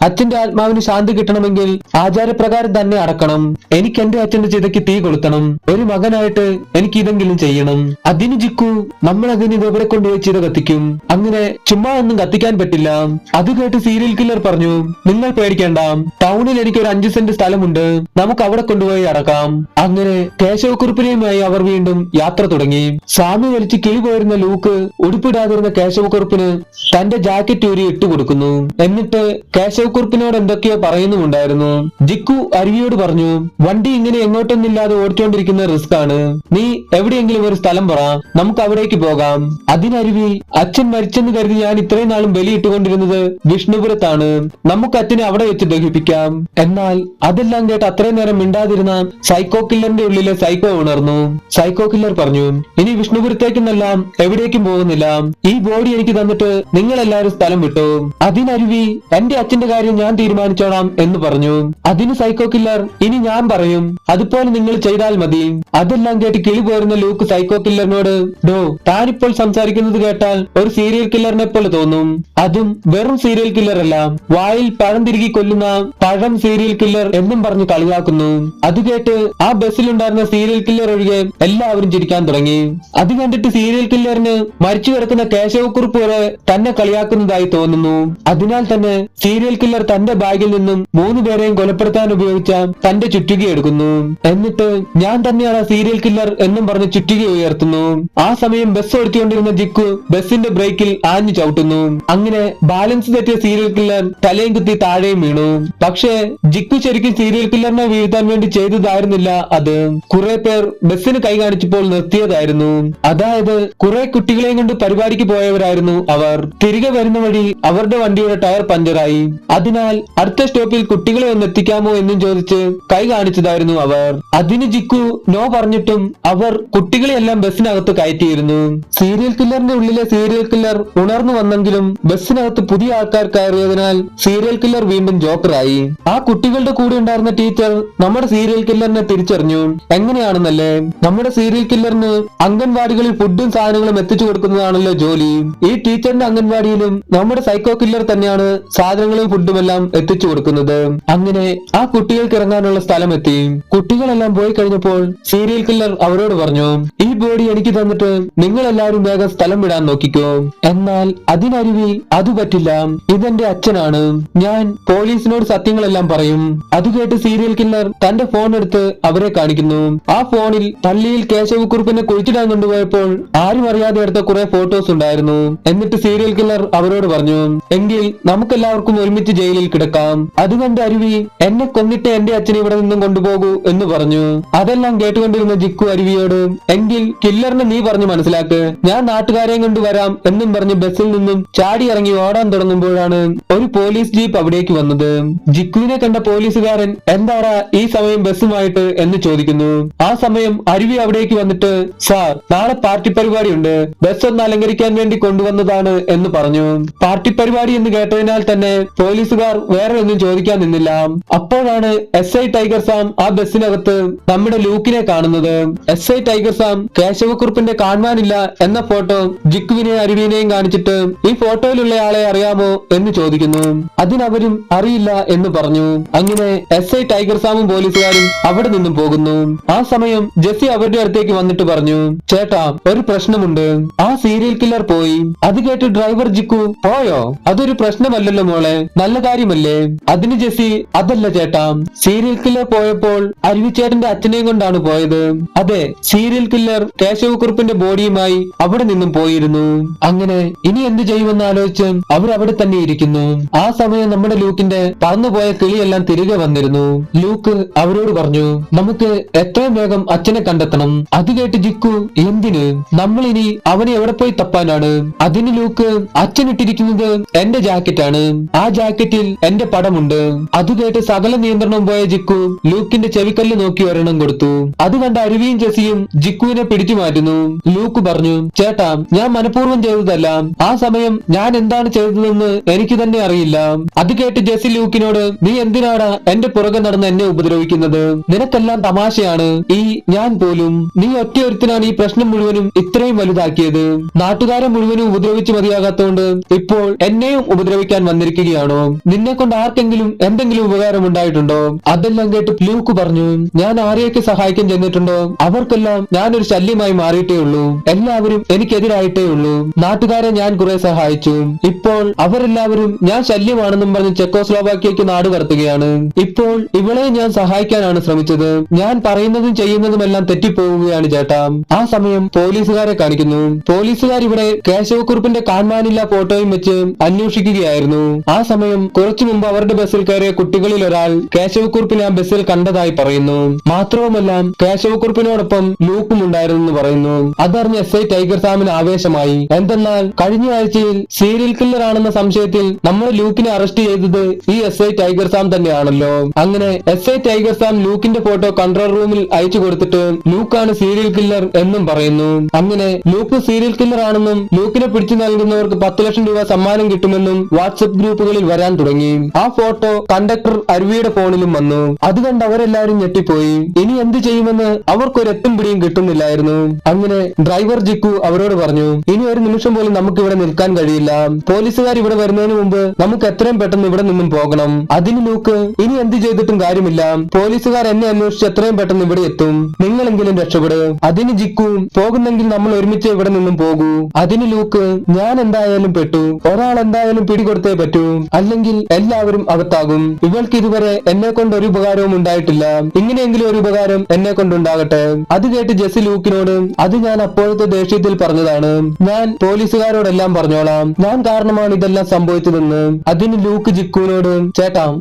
അച്ഛന്റെ ആത്മാവിന് ശാന്തി കിട്ടണമെങ്കിൽ ആചാരപ്രകാരം തന്നെ അടക്കണം. എനിക്ക് എന്റെ അച്ഛന്റെ ചിതയ്ക്ക് തീ കൊളുത്തണം. ഒരു മകനായിട്ട് എനിക്ക് ഇതെങ്കിലും ചെയ്യണം. അതിന് ജിക്കു, നമ്മൾ അതിന് ഇതെവിടെ കൊണ്ടുപോയി ചിത കത്തിക്കും? അങ്ങനെ ചുമ്മാ ഒന്നും കത്തിക്കാൻ പറ്റില്ല. അത് കേട്ട് സീരിയൽ കില്ലർ പറഞ്ഞു, നിങ്ങൾ പേടിക്കേണ്ട, ടൗണിൽ എനിക്ക് ഒരു 5 സെന്റ് സ്ഥലമുണ്ട്, നമുക്ക് അവിടെ കൊണ്ടുപോയി അടക്കാം. അങ്ങനെ കേശവക്കുറുപ്പിനെയുമായി അവർ വീണ്ടും യാത്ര തുടങ്ങി. സ്വാമി വലിച്ച് കിളി പോയിരുന്ന ലൂക്ക് ഉടുപ്പിടാതിരുന്ന കേശവക്കുറുപ്പിന് തന്റെ ജാക്കറ്റ് ഊരി ഇട്ടുകൊടുക്കുന്നു. എന്നിട്ട് കേശവക്കുറുപ്പിനോട് എന്തൊക്കെയോ പറയുന്നുമുണ്ടായിരുന്നു. ജിക്കു അരുവിയോട് പറഞ്ഞു, വണ്ടി ഇങ്ങനെ എങ്ങോട്ടൊന്നില്ലാതെ ഓടിച്ചോണ്ടിരിക്കുന്ന റിസ്ക് ആണ്. നീ എവിടെയെങ്കിലും ഒരു സ്ഥലം പറ, നമുക്ക് അവിടേക്ക് പോകാം. അതിനരുവി, അച്ഛൻ മരിച്ചെന്ന് കരുതി ഞാൻ ഇത്രയും നാളും ബലിയിട്ടുകൊണ്ടിരുന്നത് വിഷ്ണുപുരത്താണ്. നമുക്ക് അച്ഛനെ അവിടെ വെച്ച് ദഹിപ്പിക്കാം. എന്നാൽ അതെല്ലാം കേട്ട് അത്രയും നേരം മിണ്ടാതിരുന്ന സൈക്കോ കില്ലറിന്റെ ഉള്ളിലെ സൈക്കോ ഉണർന്നു. സൈക്കോ കില്ലർ പറഞ്ഞു, ഇനി വിഷ്ണുപുരത്തേക്കെന്നെല്ലാം എവിടേക്കും പോകുന്നില്ല. ഈ ബോഡി എനിക്ക് തന്നിട്ട് നിങ്ങൾ എല്ലാവരും സ്ഥലം വിട്ടു. അതിനരുവി, എന്റെ അച്ഛന്റെ കാര്യം ഞാൻ തീരുമാനിച്ചോളാം എന്ന് പറഞ്ഞു. അതിന് സൈക്കോ കില്ലർ, ഇനി ഞാൻ പറയും, അതുപോലെ നിങ്ങൾ ചെയ്താൽ മതി. അതെല്ലാം കേട്ട് കിളി പോരുന്ന ലൂക്ക് സൈക്കോ കില്ലറിനോട്, ഡോ, താനിപ്പോൾ സംസാരിക്കുന്നത് കേട്ടാൽ ഒരു സീരിയൽ കില്ലറിനെ പോലെ തോന്നും. അതും വെറും സീരിയൽ കില്ലർ അല്ല, വായിൽ പഴം തിരികെ കൊല്ലുന്ന പഴം സീരിയൽ കില്ലർ എന്നും പറഞ്ഞ് കളിയാക്കുന്നു. അത് കേട്ട് ആ ബസ്സിലുണ്ടായിരുന്ന സീരിയൽ കില്ലർ ഒഴികെ എല്ലാവരും ചിരിക്കാൻ തുടങ്ങി. അത് കണ്ടിട്ട് സീരിയൽ കില്ലറിന് മരിച്ചു കിടക്കുന്ന കേശവക്കുറുപ്പ് വരെ തന്നെ കളിയാക്കുന്നതായി തോന്നുന്നു. അതിനാൽ തന്നെ സീരിയൽ കില്ലർ തന്റെ ബാഗിൽ നിന്നും 3 പേരെയും കൊലപ്പെടുത്താൻ ഉപയോഗിച്ച തന്റെ ചുറ്റുക എടുക്കുന്നു. എന്നിട്ട് ഞാൻ തന്നെയാണ് സീരിയൽ കില്ലർ എന്നും പറഞ്ഞ് ചുറ്റുക ഉയർത്തുന്നു. ആ സമയം ബസ് ഓടിച്ചുകൊണ്ടിരുന്ന ജിക്കു ബസിന്റെ ബ്രേക്കിൽ ആഞ്ഞു ചവിട്ടുന്നു. അങ്ങനെ ബാലൻസ് തെറ്റിയ സീരിയൽ കില്ലർ തലയും കുത്തി താഴെയും വീണു. പക്ഷേ ജിക്കു ശരിക്കും സീരിയൽ കില്ലറിനെ വീഴ്ത്താൻ വേണ്ടി ചെയ്തതായിരുന്നില്ല അത്. കുറെ പേർ ബസ്സിന് കൈ കാണിച്ചപ്പോൾ നിർത്തിയതായിരുന്നു. അതായത് കുറെ കുട്ടികളെയും കൊണ്ട് പരിപാടിക്ക് പോയവരായിരുന്നു അവർ. തിരികെ വരുന്ന വഴി അവരുടെ വണ്ടിയുടെ ടയർ പഞ്ചറായി. അതിനാൽ അടുത്ത സ്റ്റോപ്പിൽ കുട്ടികളെ ഒന്ന് എത്തിക്കാമോ എന്നും ചോദിച്ച് കൈ കാണിച്ചതായിരുന്നു അവർ. അതിന് ജിക്കു നോ പറഞ്ഞിട്ടും അവർ കുട്ടികളെയെല്ലാം ബസ്സിനകത്ത് കയറ്റിയിരുന്നു. സീരിയൽ കില്ലറിന്റെ ഉള്ളിലെ സീരിയൽ കില്ലർ ഉണർന്നു വന്നെങ്കിലും ബസ്സിനകത്ത് പുതിയ ആൾക്കാർ കയറിയതിനാൽ സീരിയൽ കില്ലർ വീണ്ടും ജോക്കറായി. ആ കുട്ടികളുടെ കൂടെ ഉണ്ടായിരുന്ന ടീച്ചർ നമ്മുടെ സീരിയൽ കില്ലറിനെ തിരിച്ചറിഞ്ഞു. എങ്ങനെയാണെന്നല്ലേ, നമ്മുടെ സീരിയൽ കില്ലറിന് അംഗൻവാടികളിൽ ഫുഡും സാധനങ്ങളും എത്തിച്ചു കൊടുക്കുന്നതാണല്ലോ ജോലി. ഈ ടീച്ചറിന്റെ അംഗൻവാടിയിലും നമ്മുടെ സൈക്കോ കില്ലർ തന്നെയാണ് സാധനങ്ങളും ഫുഡും എല്ലാം എത്തിച്ചു കൊടുക്കുന്നത്. അങ്ങനെ ആ കുട്ടികൾക്ക് ഇറങ്ങാനുള്ള സ്ഥലം എത്തി. കുട്ടികളെല്ലാം പോയി കഴിഞ്ഞപ്പോൾ സീരിയൽ കില്ലർ അവരോട് പറഞ്ഞു, ഈ ബോഡി എനിക്ക് തന്നിട്ട് നിങ്ങൾ എല്ലാവരും വേഗം സ്ഥലം വിടാൻ നോക്കിക്കോ. എന്നാൽ അതിനരുവി, അത് പറ്റില്ല, ഇതെന്റെ അച്ഛനാണ്, ഞാൻ പോലീസിനോട് സത്യങ്ങളെല്ലാം പറയും. അത് കേട്ട് സീരിയൽ കില്ലർ തന്റെ ഫോൺ എടുത്ത് അവരെ കാണിക്കുന്നു. ആ ഫോണിൽ പള്ളിയിൽ കേശവക്കുറുപ്പിനെ കുഴിച്ചിടാൻ കൊണ്ടുപോയപ്പോൾ ആരും അറിയാതെ എടുത്ത കുറെ ഫോട്ടോസ് ഉണ്ടായിരുന്നു. എന്നിട്ട് സീരിയൽ കില്ലർ അവരോട് പറഞ്ഞു, എങ്കിൽ നമുക്കെല്ലാവർക്കും ഒരുമിച്ച് ജയിലിൽ കിടക്കാം. അതുകൊണ്ട് അരുവി, എന്നെ കൊന്നിട്ട് എന്റെ അച്ഛനെ ഇവിടെ നിന്നും കൊണ്ടുപോകൂ എന്ന് പറഞ്ഞു. അതെല്ലാം കേട്ടുകൊണ്ടിരുന്ന ജിക്കു അരുവിയോട്, എങ്കിൽ കില്ലറിനെ നീ പറഞ്ഞു മനസ്സിലാക്ക്, ഞാൻ നാട്ടുകാരെയും കൊണ്ട് വരാം എന്നും പറഞ്ഞ് ബസ്സിൽ നിന്നും ചാടി ഇറങ്ങി ഓടാൻ തുടങ്ങുമ്പോഴാണ് ഒരു പോലീസ് ജീപ്പ് അവിടേക്ക് വന്നത്. ജിക്കുവിനെ കണ്ട പോലീസുകാരൻ, എന്താടാ ഈ സമയം ബസ്സുമായിട്ട് എന്ന് ചോദിക്കുന്നു. ആ സമയം അരുവി അവിടേക്ക് വന്നിട്ട്, സാർ, നാളെ പാർട്ടി പരിപാടിയുണ്ട്, ബസ് ഒന്ന് അലങ്കരിക്കാൻ വേണ്ടി കൊണ്ടുവന്നതാണ് എന്ന് പറഞ്ഞു. പാർട്ടി പരിപാടി എന്ന് കേട്ടതിനാൽ തന്നെ പോലീസുകാർ വേറെ ഒന്നും ചോദിക്കാൻ നിന്നില്ല. അപ്പോഴാണ് SI ടൈഗർ സാം ആ ബസ്സിനകത്ത് നമ്മുടെ ലൂക്കിനെ കാണുന്നത്. SI ടൈഗർ സാം കേശവക്കുറുപ്പിന്റെ കാണാനില്ല എന്ന ഫോട്ടോ ജിക്കുവിനെ അരുവിനെയും കാണിച്ചിട്ട്, ഈ ഫോട്ടോയിലുള്ള ആളെ അറിയാമോ എന്ന് ചോദിക്കുന്നു. അതിനവരും അറിയില്ല എന്ന് പറഞ്ഞു. അങ്ങനെ SI ടൈഗർ സാമും പോലീസുകാരും അവിടെ നിന്നും പോകുന്നു. ആ സമയം ജെസ്സി അവരുടെ അടുത്തേക്ക് വന്നിട്ട് പറഞ്ഞു, ചേട്ടാ, ഒരു പ്രശ്നമുണ്ട്, ആ സീരിയൽ കില്ലർ പോയി. അത് കേട്ട് ഡ്രൈവർ ജിക്കു, പോയോ? അതൊരു പ്രശ്നമല്ലല്ലോ മോളെ, നല്ല കാര്യമല്ലേ? അതിന് ജെസ്സി, അതല്ല ചേട്ടാ, സീരിയൽ കില്ലർ പോയപ്പോൾ അരുവിച്ചേട്ടന്റെ അച്ഛനെയും കൊണ്ടാണ് പോയത്. അതെ, സീരിയൽ കില്ലർ കേശവക്കുറുപ്പിന്റെ ബോഡിയുമായി അവിടെ നിന്നും പോയിരുന്നു. അങ്ങനെ ഇനി എന്ത് ചെയ്യുമെന്ന് ആലോചിച്ച് അവർ അവിടെ തന്നെ ഇരിക്കുന്നു. ആ സമയം നമ്മുടെ ലൂക്കിന്റെ പറന്നുപോയ കിളിയെല്ലാം തിരികെ വന്നിരുന്നു. ലൂക്ക് അവരോട് പറഞ്ഞു, നമുക്ക് എത്രയും വേഗം അച്ഛനെ കണ്ടെത്തണം. അത് കേട്ട് ജിക്കു, എന്തിന്? നമ്മൾ ഇനി അവനെ എവിടെ പോയി തപ്പാനാണ്? അതിന് ലൂക്ക്, അച്ഛൻ ഇട്ടിരിക്കുന്നത് എന്റെ ജാക്കറ്റാണ്, ആ ജാക്കറ്റിൽ എന്റെ പടമുണ്ട്. അത് കേട്ട് സകല നിയന്ത്രണം പോയ ജിക്കു ലൂക്കിന്റെ ചെവിക്കല്ല് നോക്കി ഒരെണ്ണം കൊടുത്തു. അത് കണ്ട അരുവിയും ജെസ്സിയും ജിക്കുവിനെ പിടിച്ചു മാറ്റുന്നു. ലൂക്ക് പറഞ്ഞു, ചേട്ടാ ഞാൻ മനഃപൂർവ്വം ചെയ്തതല്ല. ആ സമയം ഞാൻ എന്താണ് ചെയ്തതെന്ന് എനിക്ക് തന്നെ അറിയില്ല. അത് കേട്ട് ജെസ്സി ലൂക്കിനോട്, നീ എന്തിനാടാ എന്റെ പുറകെ നടന്ന് എന്നെ ഉപദ്രവിക്കുന്നത്? നിനക്കെല്ലാം തമാശയാണ്. ഞാൻ പോലും നീ ഒറ്റയൊരുത്തിനാണ് ഈ പ്രശ്നം മുഴുവനും ഇത്രയും വലുതാക്കിയത്. നാട്ടുകാരെ മുഴുവനും ഉപദ്രവിച്ച് മതിയാകാത്തോണ്ട് ഇപ്പോൾ എന്നെയും ഉപദ്രവിക്കാൻ വന്നിരിക്കുകയാണോ? നിന്നെ കൊണ്ട് ആർക്കെങ്കിലും എന്തെങ്കിലും ഉപകാരം ഉണ്ടായിട്ടുണ്ടോ? അതെല്ലാം കേട്ട് ലൂക്ക് പറഞ്ഞു, ഞാൻ ആരെയൊക്കെ സഹായിക്കാൻ ചെന്നിട്ടുണ്ടോ അവർക്കെല്ലാം ഞാനൊരു ശല്യമായി മാറിയിട്ടേ ഉള്ളൂ. എല്ലാവരും എനിക്കെതിരായിട്ടേ ഉള്ളൂ. നാട്ടുകാരെ ഞാൻ കുറെ സഹായിച്ചു. ഇപ്പോൾ അവരെല്ലാവരും ഞാൻ ശല്യമാണെന്നും പറഞ്ഞ് ചെക്കോസ്ലോവാക്യയ്ക്ക് നാട് കടത്തുകയാണ്. ഇപ്പോൾ ഇവളെ ഞാൻ സഹായിക്കാനാണ് ശ്രമിച്ചത്. ഞാൻ പറയുന്നതും ചെയ്യുന്നതുമെല്ലാം തെറ്റിപ്പോവുകയാണ് ചേട്ടാ. ആ സമയം പോലീസുകാരെ കാണിക്കുന്നു. പോലീസുകാർ ഇവിടെ കേശവക്കുറുപ്പിന്റെ കാണാനില്ല ഫോട്ടോയും വെച്ച് അന്വേഷിക്കുകയായിരുന്നു. ആ സമയം കുറച്ചു മുമ്പ് അവരുടെ ബസ്സിൽ കയറിയ കുട്ടികളിൽ ഒരാൾ കേശവക്കുറുപ്പിനെ ആ ബസ്സിൽ കണ്ടതായി പറയുന്നു. മാത്രവുമല്ല കേശവക്കുറുപ്പിനോടൊപ്പം ലൂക്കും ഉണ്ടായിരുന്നെന്ന് പറയുന്നു. അതറിഞ്ഞ എസ് ഐ ടൈഗർ സാമിന് ആവേശമായി. എന്തെന്നാൽ കഴിഞ്ഞ ആഴ്ചയിൽ സീരിയൽ കില്ലർ ആണെന്ന സംശയത്തിൽ നമ്മുടെ ലൂക്കിനെ അറസ്റ്റ് ചെയ്തത് ഈ എസ് ഐ ടൈഗർ സാം തന്നെയാണല്ലോ. അങ്ങനെ എസ് ഐ ടൈഗർ സാം ലൂക്കിന്റെ ഫോട്ടോ കൺട്രോൾ റൂമിൽ അയച്ചു കൊടുത്തിട്ട് ലൂക്കാണ് സീരിയൽ കില്ലർ എന്നും പറയുന്നു. അങ്ങനെ ലൂക്ക് സീരിയൽ കില്ലർ ആണെന്നും ലൂക്കിനെ പിടിച്ചു നൽകുന്നവർക്ക് 10 ലക്ഷം രൂപ സമ്മാനം കിട്ടുമെന്നും വാട്സ്ആപ്പ് ഗ്രൂപ്പുകളിൽ വരാൻ തുടങ്ങി. ആ ഫോട്ടോ കണ്ടക്ടർ അരുവിയുടെ ഫോണിലും വന്നു. അത് കണ്ട് അവരെല്ലാരും ഞെട്ടിപ്പോയി. ഇനി എന്ത് ചെയ്യുമെന്ന് അവർക്കൊരു എത്തും പിടിയും കിട്ടുന്നില്ലായിരുന്നു. അങ്ങനെ ഡ്രൈവർ ജിക്കു അവരോട് പറഞ്ഞു, ഇനി ഒരു നിമിഷം പോലും നമുക്ക് ഇവിടെ നിൽക്കാൻ കഴിയില്ല. പോലീസുകാർ ഇവിടെ വരുന്നതിന് മുമ്പ് നമുക്ക് എത്രയും പെട്ടെന്ന് ഇവിടെ നിന്നും പോകണം. അതിന് ലൂക്ക്, ഇനി എന്ത് ചെയ്തിട്ടും കാര്യമില്ല. പോലീസുകാർ എന്നെ അന്വേഷിച്ച് എത്രയും പെട്ടെന്ന് ഇവിടെ എത്തും. നിങ്ങളെങ്കിലും രക്ഷപ്പെടുക. അതിന് ജിക്കു, പോകുന്നെങ്കിൽ നമ്മൾ ഒരുമിച്ച് ഇവിടെ നിന്നും പോകൂ. അതിന് ലൂക്ക്, ഞാൻ എന്തായാലും പെട്ടു. ഒരാൾ എന്തായാലും പിടികൊടുത്തേ പറ്റൂ, അല്ലെങ്കിൽ എല്ലാവരും അകത്താകും. ഇവൾക്ക് ഇതുവരെ എന്നെ കൊണ്ട് ഒരു ഉപകാരവും ഉണ്ടായിട്ടില്ല. ഇങ്ങനെയെങ്കിലും ഒരു ഉപകാരം എന്നെ കൊണ്ടുണ്ടാകട്ടെ. അത് കേട്ട് ജെസ്സി ലൂക്കിനോട്, അത് ഞാൻ അപ്പോഴത്തെ ദേഷ്യത്തിൽ പറഞ്ഞതാണ്. ഞാൻ പോലീസുകാരോടെല്ലാം പറഞ്ഞോളാം. ഞാൻ കാരണമാണ് ഇതെല്ലാം സംഭവിച്ചതെന്ന്. അതിന് ലൂക്ക് ജിക്കുവിനോട്,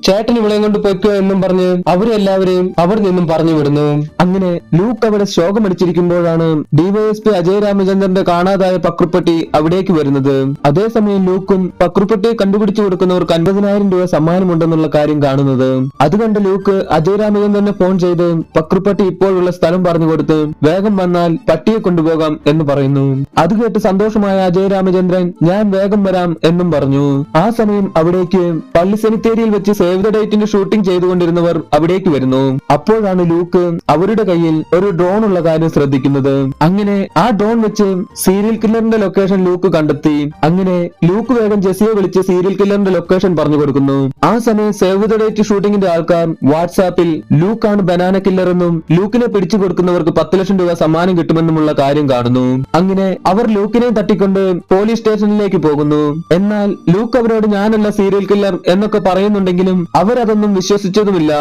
ചേട്ടൻ ഇവളെ കൊണ്ട് പൊയ്ക്കോ എന്നും പറഞ്ഞ് അവരെല്ലാവരെയും അവിടെ നിന്നും പറഞ്ഞു വിടുന്നു. അങ്ങനെ ലൂക്ക് അവിടെ ശോകമടിച്ചിരിക്കുമ്പോഴാണ് ഡിവൈഎസ്പി അജയ് രാമചന്ദ്രന്റെ കാണാതായ പക്രുപ്പട്ടി അവിടേക്ക് വരുന്നത്. അതേസമയം ലൂക്കും പക്രുപ്പട്ടിയെ കണ്ടുപിടിച്ചു കൊടുക്കുന്നവർക്ക് 50,000 രൂപ സമ്മാനമുണ്ടെന്നുള്ള കാര്യം കാണുന്നത്. അതുകണ്ട് ലൂക്ക് അജയ് രാമചന്ദ്രനെ ഫോൺ ചെയ്ത് പക്രുപ്പട്ടി ഇപ്പോഴുള്ള സ്ഥലം പറഞ്ഞു കൊടുത്ത് വേഗം വന്നാൽ പട്ടിയെ കൊണ്ടുപോകാം എന്ന് പറയുന്നു. അത് കേട്ട് സന്തോഷമായ അജയ് രാമചന്ദ്രൻ, ഞാൻ വേഗം വരാം എന്നും പറഞ്ഞു. ആ സമയം അവിടേക്ക് പള്ളി സെമിത്തേരിയിൽ വെച്ച് സേവ് ദ ഡേറ്റിന്റെ ഷൂട്ടിംഗ് ചെയ്തുകൊണ്ടിരുന്നവർ അവിടേക്ക് വരുന്നു. അപ്പോഴാണ് ലൂക്ക് അവരുടെ കയ്യിൽ ഒരു ഡ്രോൺ ഉള്ള കാര്യം ശ്രദ്ധിക്കുന്നത്. അങ്ങനെ ആ ഡ്രോൺ വെച്ച് സീരിയൽ കില്ലറിന്റെ ലൊക്കേഷൻ ലൂക്ക് കണ്ടെത്തി. അങ്ങനെ ലൂക്ക് വേഗം ജെസ്സിയെ വിളിച്ച് സീരിയൽ കില്ലറിന്റെ ലൊക്കേഷൻ പറഞ്ഞു കൊടുക്കുന്നു. ആ സമയം സേവ് ദ ഡേറ്റ് ഷൂട്ടിംഗിന്റെ ആൾക്കാർ വാട്സാപ്പിൽ ലൂക്കാണ് ബനാന കില്ലർ എന്നും ലൂക്കിനെ പിടിച്ചു കൊടുക്കുന്നവർക്ക് 10 ലക്ഷം രൂപ സമ്മാനം കിട്ടുമെന്നുമുള്ള കാര്യം കാണുന്നു. അങ്ങനെ അവർ ലൂക്കിനെ തട്ടിക്കൊണ്ട് പോലീസ് സ്റ്റേഷനിലേക്ക് പോകുന്നു. എന്നാൽ ലൂക്ക് അവരോട് ഞാനല്ല സീരിയൽ കില്ലർ എന്നൊക്കെ പറയുന്നുണ്ടെങ്കിലും അവരതൊന്നും വിശ്വസിച്ചതുമില്ല.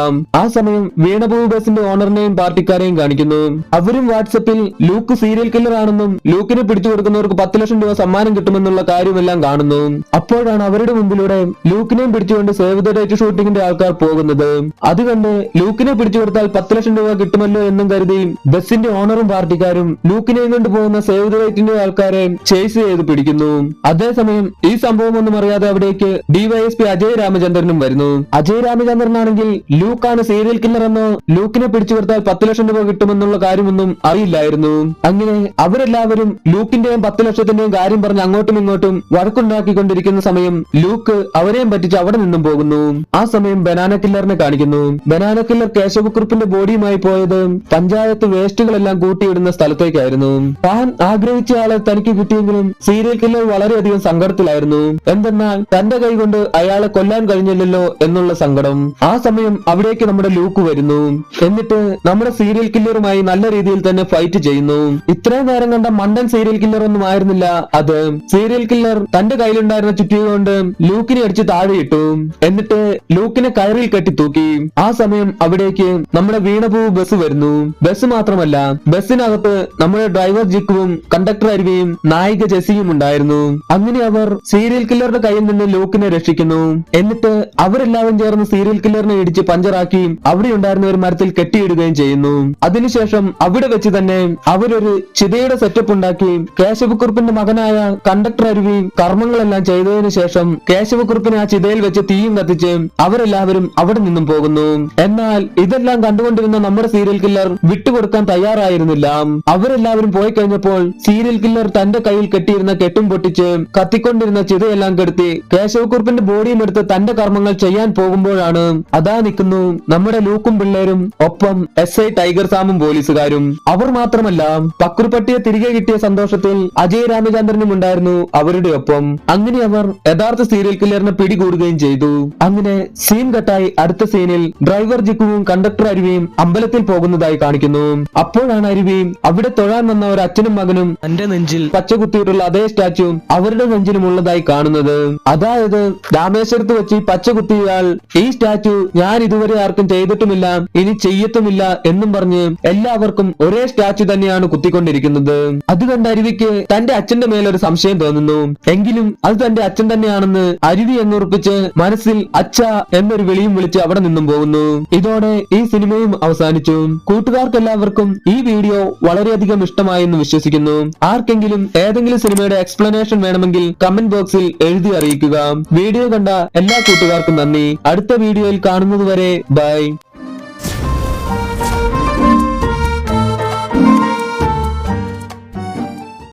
ആ സമയം വീണഭൂ ബസിന്റെ ഓണറിനെയും പാർട്ടിക്കാരെയും കാണിക്കുന്നു. അവരും വാട്സപ്പിൽ ലൂക്ക് സീരിയൽ കില്ലർ ആണെന്നും ലൂക്കിനെ പിടിച്ചു കൊടുക്കുന്നവർക്ക് 10 ലക്ഷം രൂപ സമ്മാനം കിട്ടുമെന്നുള്ള കാര്യമെല്ലാം കാണുന്നു. അപ്പോഴാണ് അവരുടെ മുമ്പിലൂടെ ലൂക്കിനെയും പിടിച്ചുകൊണ്ട് സേവ് ദ ഡേറ്റ് ഷൂട്ടിംഗിന്റെ ആൾക്കാർ പോകുന്നത്. അതുകണ്ട് ലൂക്കിനെ പിടിച്ചു കൊടുത്താൽ 10 ലക്ഷം രൂപ കിട്ടുമല്ലോ എന്നും കരുതി ബസിന്റെ ഓണറും പാർട്ടിക്കാരും ലൂക്കിനെയും കൊണ്ട് പോകുന്ന സേവ് ദ ഡേറ്റിന്റെ ആൾക്കാരെ ചേസ് ചെയ്ത് പിടിക്കുന്നു. അതേസമയം ഈ സംഭവം ഒന്നും അറിയാതെ അവിടേക്ക് ഡിവൈഎസ്പി അജയ് രാമചന്ദ്രനും വരുന്നു. അജയ് രാമചന്ദ്രനാണെങ്കിൽ ലൂക്കാണ് സീരിയൽ കില്ലർ എന്നോ ലൂക്കിനെ പിടിച്ചു കൊടുത്താൽ 10 ലക്ഷം രൂപ കിട്ടുമെന്നുള്ള കാര്യമൊന്നും അറിയില്ലായിരുന്നു. അങ്ങനെ അവരെല്ലാവരും ലൂക്കിന്റെയും 10 ലക്ഷത്തിന്റെയും കാര്യം പറഞ്ഞ് അങ്ങോട്ടും ഇങ്ങോട്ടും വഴക്കുണ്ടാക്കിക്കൊണ്ടിരിക്കുന്ന സമയം ലൂക്ക് അവരെയും പറ്റിച്ച് അവിടെ നിന്നും പോകുന്നു. ആ സമയം ബനാന കില്ലറിനെ കാണിക്കുന്നു. ബനാന കില്ലർ കേശവക്കുറുപ്പിന്റെ ബോഡിയുമായി പോയത് പഞ്ചായത്ത് വേസ്റ്റുകളെല്ലാം കൂട്ടിയിടുന്ന സ്ഥലത്തേക്കായിരുന്നു. താൻ ആഗ്രഹിച്ച ആളെ തനിക്ക് കിട്ടിയെങ്കിലും സീരിയൽ കില്ലർ വളരെയധികം സങ്കടത്തിലായിരുന്നു. എന്തെന്നാൽ തന്റെ കൈ കൊണ്ട് അയാളെ കൊല്ലാൻ കഴിഞ്ഞില്ലല്ലോ എന്നുള്ള സങ്കടം. ആ സമയം അവിടേക്ക് നമ്മുടെ ലൂക്ക് വരുന്നു. എന്നിട്ട് നമ്മുടെ സീരിയൽ കില്ലറുമായി നല്ല രീതിയിൽ തന്നെ ഫൈറ്റ് ചെയ്യുന്നു. ഇത്രയും നേരം കണ്ട മണ്ടൻ സീരിയൽ കില്ലർ ഒന്നും ആയിരുന്നില്ല അത്. സീരിയൽ കില്ലർ തന്റെ കയ്യിലുണ്ടായിരുന്ന ചുറ്റിക കൊണ്ട് ലൂക്കിനെ അടിച്ച് താഴെയിട്ടു. എന്നിട്ട് ലൂക്കിനെ കയറിൽ കെട്ടി തൂക്കി. ആ സമയം അവിടേക്ക് നമ്മുടെ വീണഭൂ ബസ് വരുന്നു. ബസ് മാത്രമല്ല, ബസ്സിനകത്ത് നമ്മുടെ ഡ്രൈവർ ജിക്കുവും കണ്ടക്ടർ അരുവിയും നായിക ജെസ്സിയും ഉണ്ടായിരുന്നു. അങ്ങനെ അവർ സീരിയൽ കില്ലറുടെ കയ്യിൽ നിന്ന് ലൂക്കിനെ രക്ഷിക്കുന്നു. എന്നിട്ട് അവരെല്ലാവരും ചേർന്ന് സീരിയൽ കില്ലറിനെ ഇടിച്ച് പഞ്ചറാക്കി അവിടെ ഉണ്ടായിരുന്ന ഒരു മരത്തിൽ കെട്ടിയിടുകയും ചെയ്യുന്നു. അതിനുശേഷം അവിടെ വെച്ച് തന്നെ അവരൊരു ചിതയുടെ സെറ്റപ്പ് ഉണ്ടാക്കി കേശവക്കുറുപ്പിന്റെ മകനായ കണ്ടക്ടർ അരുവി കർമ്മങ്ങളെല്ലാം ചെയ്തതിനു ശേഷം കേശവക്കുറുപ്പിനെ ആ ചിതയിൽ വെച്ച് തീയും കത്തിച്ച് അവരെല്ലാവരും അവിടെ നിന്നും പോകുന്നു. എന്നാൽ ഇതെല്ലാം കണ്ടുകൊണ്ടിരുന്ന നമ്മുടെ സീരിയൽ കില്ലർ വിട്ടുകൊടുക്കാൻ തയ്യാറായിരുന്നു. ഉണ്ടായിരുന്നില്ല. അവരെല്ലാവരും പോയി കഴിഞ്ഞപ്പോൾ സീരിയൽ കില്ലർ തന്റെ കയ്യിൽ കെട്ടിയിരുന്ന കെട്ടും പൊട്ടിച്ച് കത്തിക്കൊണ്ടിരുന്ന ചിതയെല്ലാം കെടുത്തി കേശവക്കുറുപ്പിന്റെ ബോഡിയും എടുത്ത് തന്റെ കർമ്മങ്ങൾ ചെയ്യാൻ പോകുമ്പോഴാണ് അതാ നിൽക്കുന്നു നമ്മുടെ ലൂക്കും പിള്ളേരും, ഒപ്പം SI ടൈഗർ സാമും പോലീസുകാരും. അവർ മാത്രമല്ല, പക്രുപട്ടിയെ തിരികെ കിട്ടിയ സന്തോഷത്തിൽ അജയ് രാമചന്ദ്രനും ഉണ്ടായിരുന്നു അവരുടെ ഒപ്പം. അങ്ങനെ അവർ യഥാർത്ഥ സീരിയൽ കില്ലറിനെ പിടികൂടുകയും ചെയ്തു. അങ്ങനെ സീൻ കട്ടായി അടുത്ത സീനിൽ ഡ്രൈവർ ജിക്കുവും കണ്ടക്ടർ അരുവിയും അമ്പലത്തിൽ പോകുന്നതായി കാണിക്കുന്നു. അപ്പോഴാണ് അരുവി അവിടെ തൊഴാൻ വന്ന ഒരു അച്ഛനും മകനും തന്റെ നെഞ്ചിൽ പച്ച കുത്തിയിട്ടുള്ള അതേ സ്റ്റാച്ചു അവരുടെ നെഞ്ചിലും ഉള്ളതായി കാണുന്നത്. അതായത് രാമേശ്വരത്ത് വെച്ച് പച്ച കുത്തിയാൽ ഈ സ്റ്റാച്ചു ഞാൻ ഇതുവരെ ആർക്കും ചെയ്തിട്ടുമില്ല, ഇനി ചെയ്യത്തുമില്ല എന്നും പറഞ്ഞ് എല്ലാവർക്കും ഒരേ സ്റ്റാച്ചു തന്നെയാണ് കുത്തിക്കൊണ്ടിരിക്കുന്നത്. അത് കണ്ട അരുവിക്ക് തന്റെ അച്ഛന്റെ മേലൊരു സംശയം തോന്നുന്നു. എങ്കിലും അത് തന്റെ അച്ഛൻ തന്നെയാണെന്ന് അരുവി എന്നുറപ്പിച്ച് മനസ്സിൽ അച്ഛ എന്നൊരു വിളിയും വിളിച്ച് അവിടെ നിന്നും പോകുന്നു. ഇതോടെ ഈ സിനിമയും അവസാനിച്ചു. കൂട്ടുകാർക്കെല്ലാവർക്കും ഈ വീഡിയോ വളരെയധികം ഇഷ്ടമായെന്ന് വിശ്വസിക്കുന്നു. ആർക്കെങ്കിലും ഏതെങ്കിലും സിനിമയുടെ എക്സ്പ്ലനേഷൻ വേണമെങ്കിൽ കമന്റ് ബോക്സിൽ എഴുതി അറിയിക്കുക. വീഡിയോ കണ്ട എല്ലാ കൂട്ടുകാർക്കും നന്ദി. അടുത്ത വീഡിയോയിൽ കാണുന്നതുവരെ ബൈ.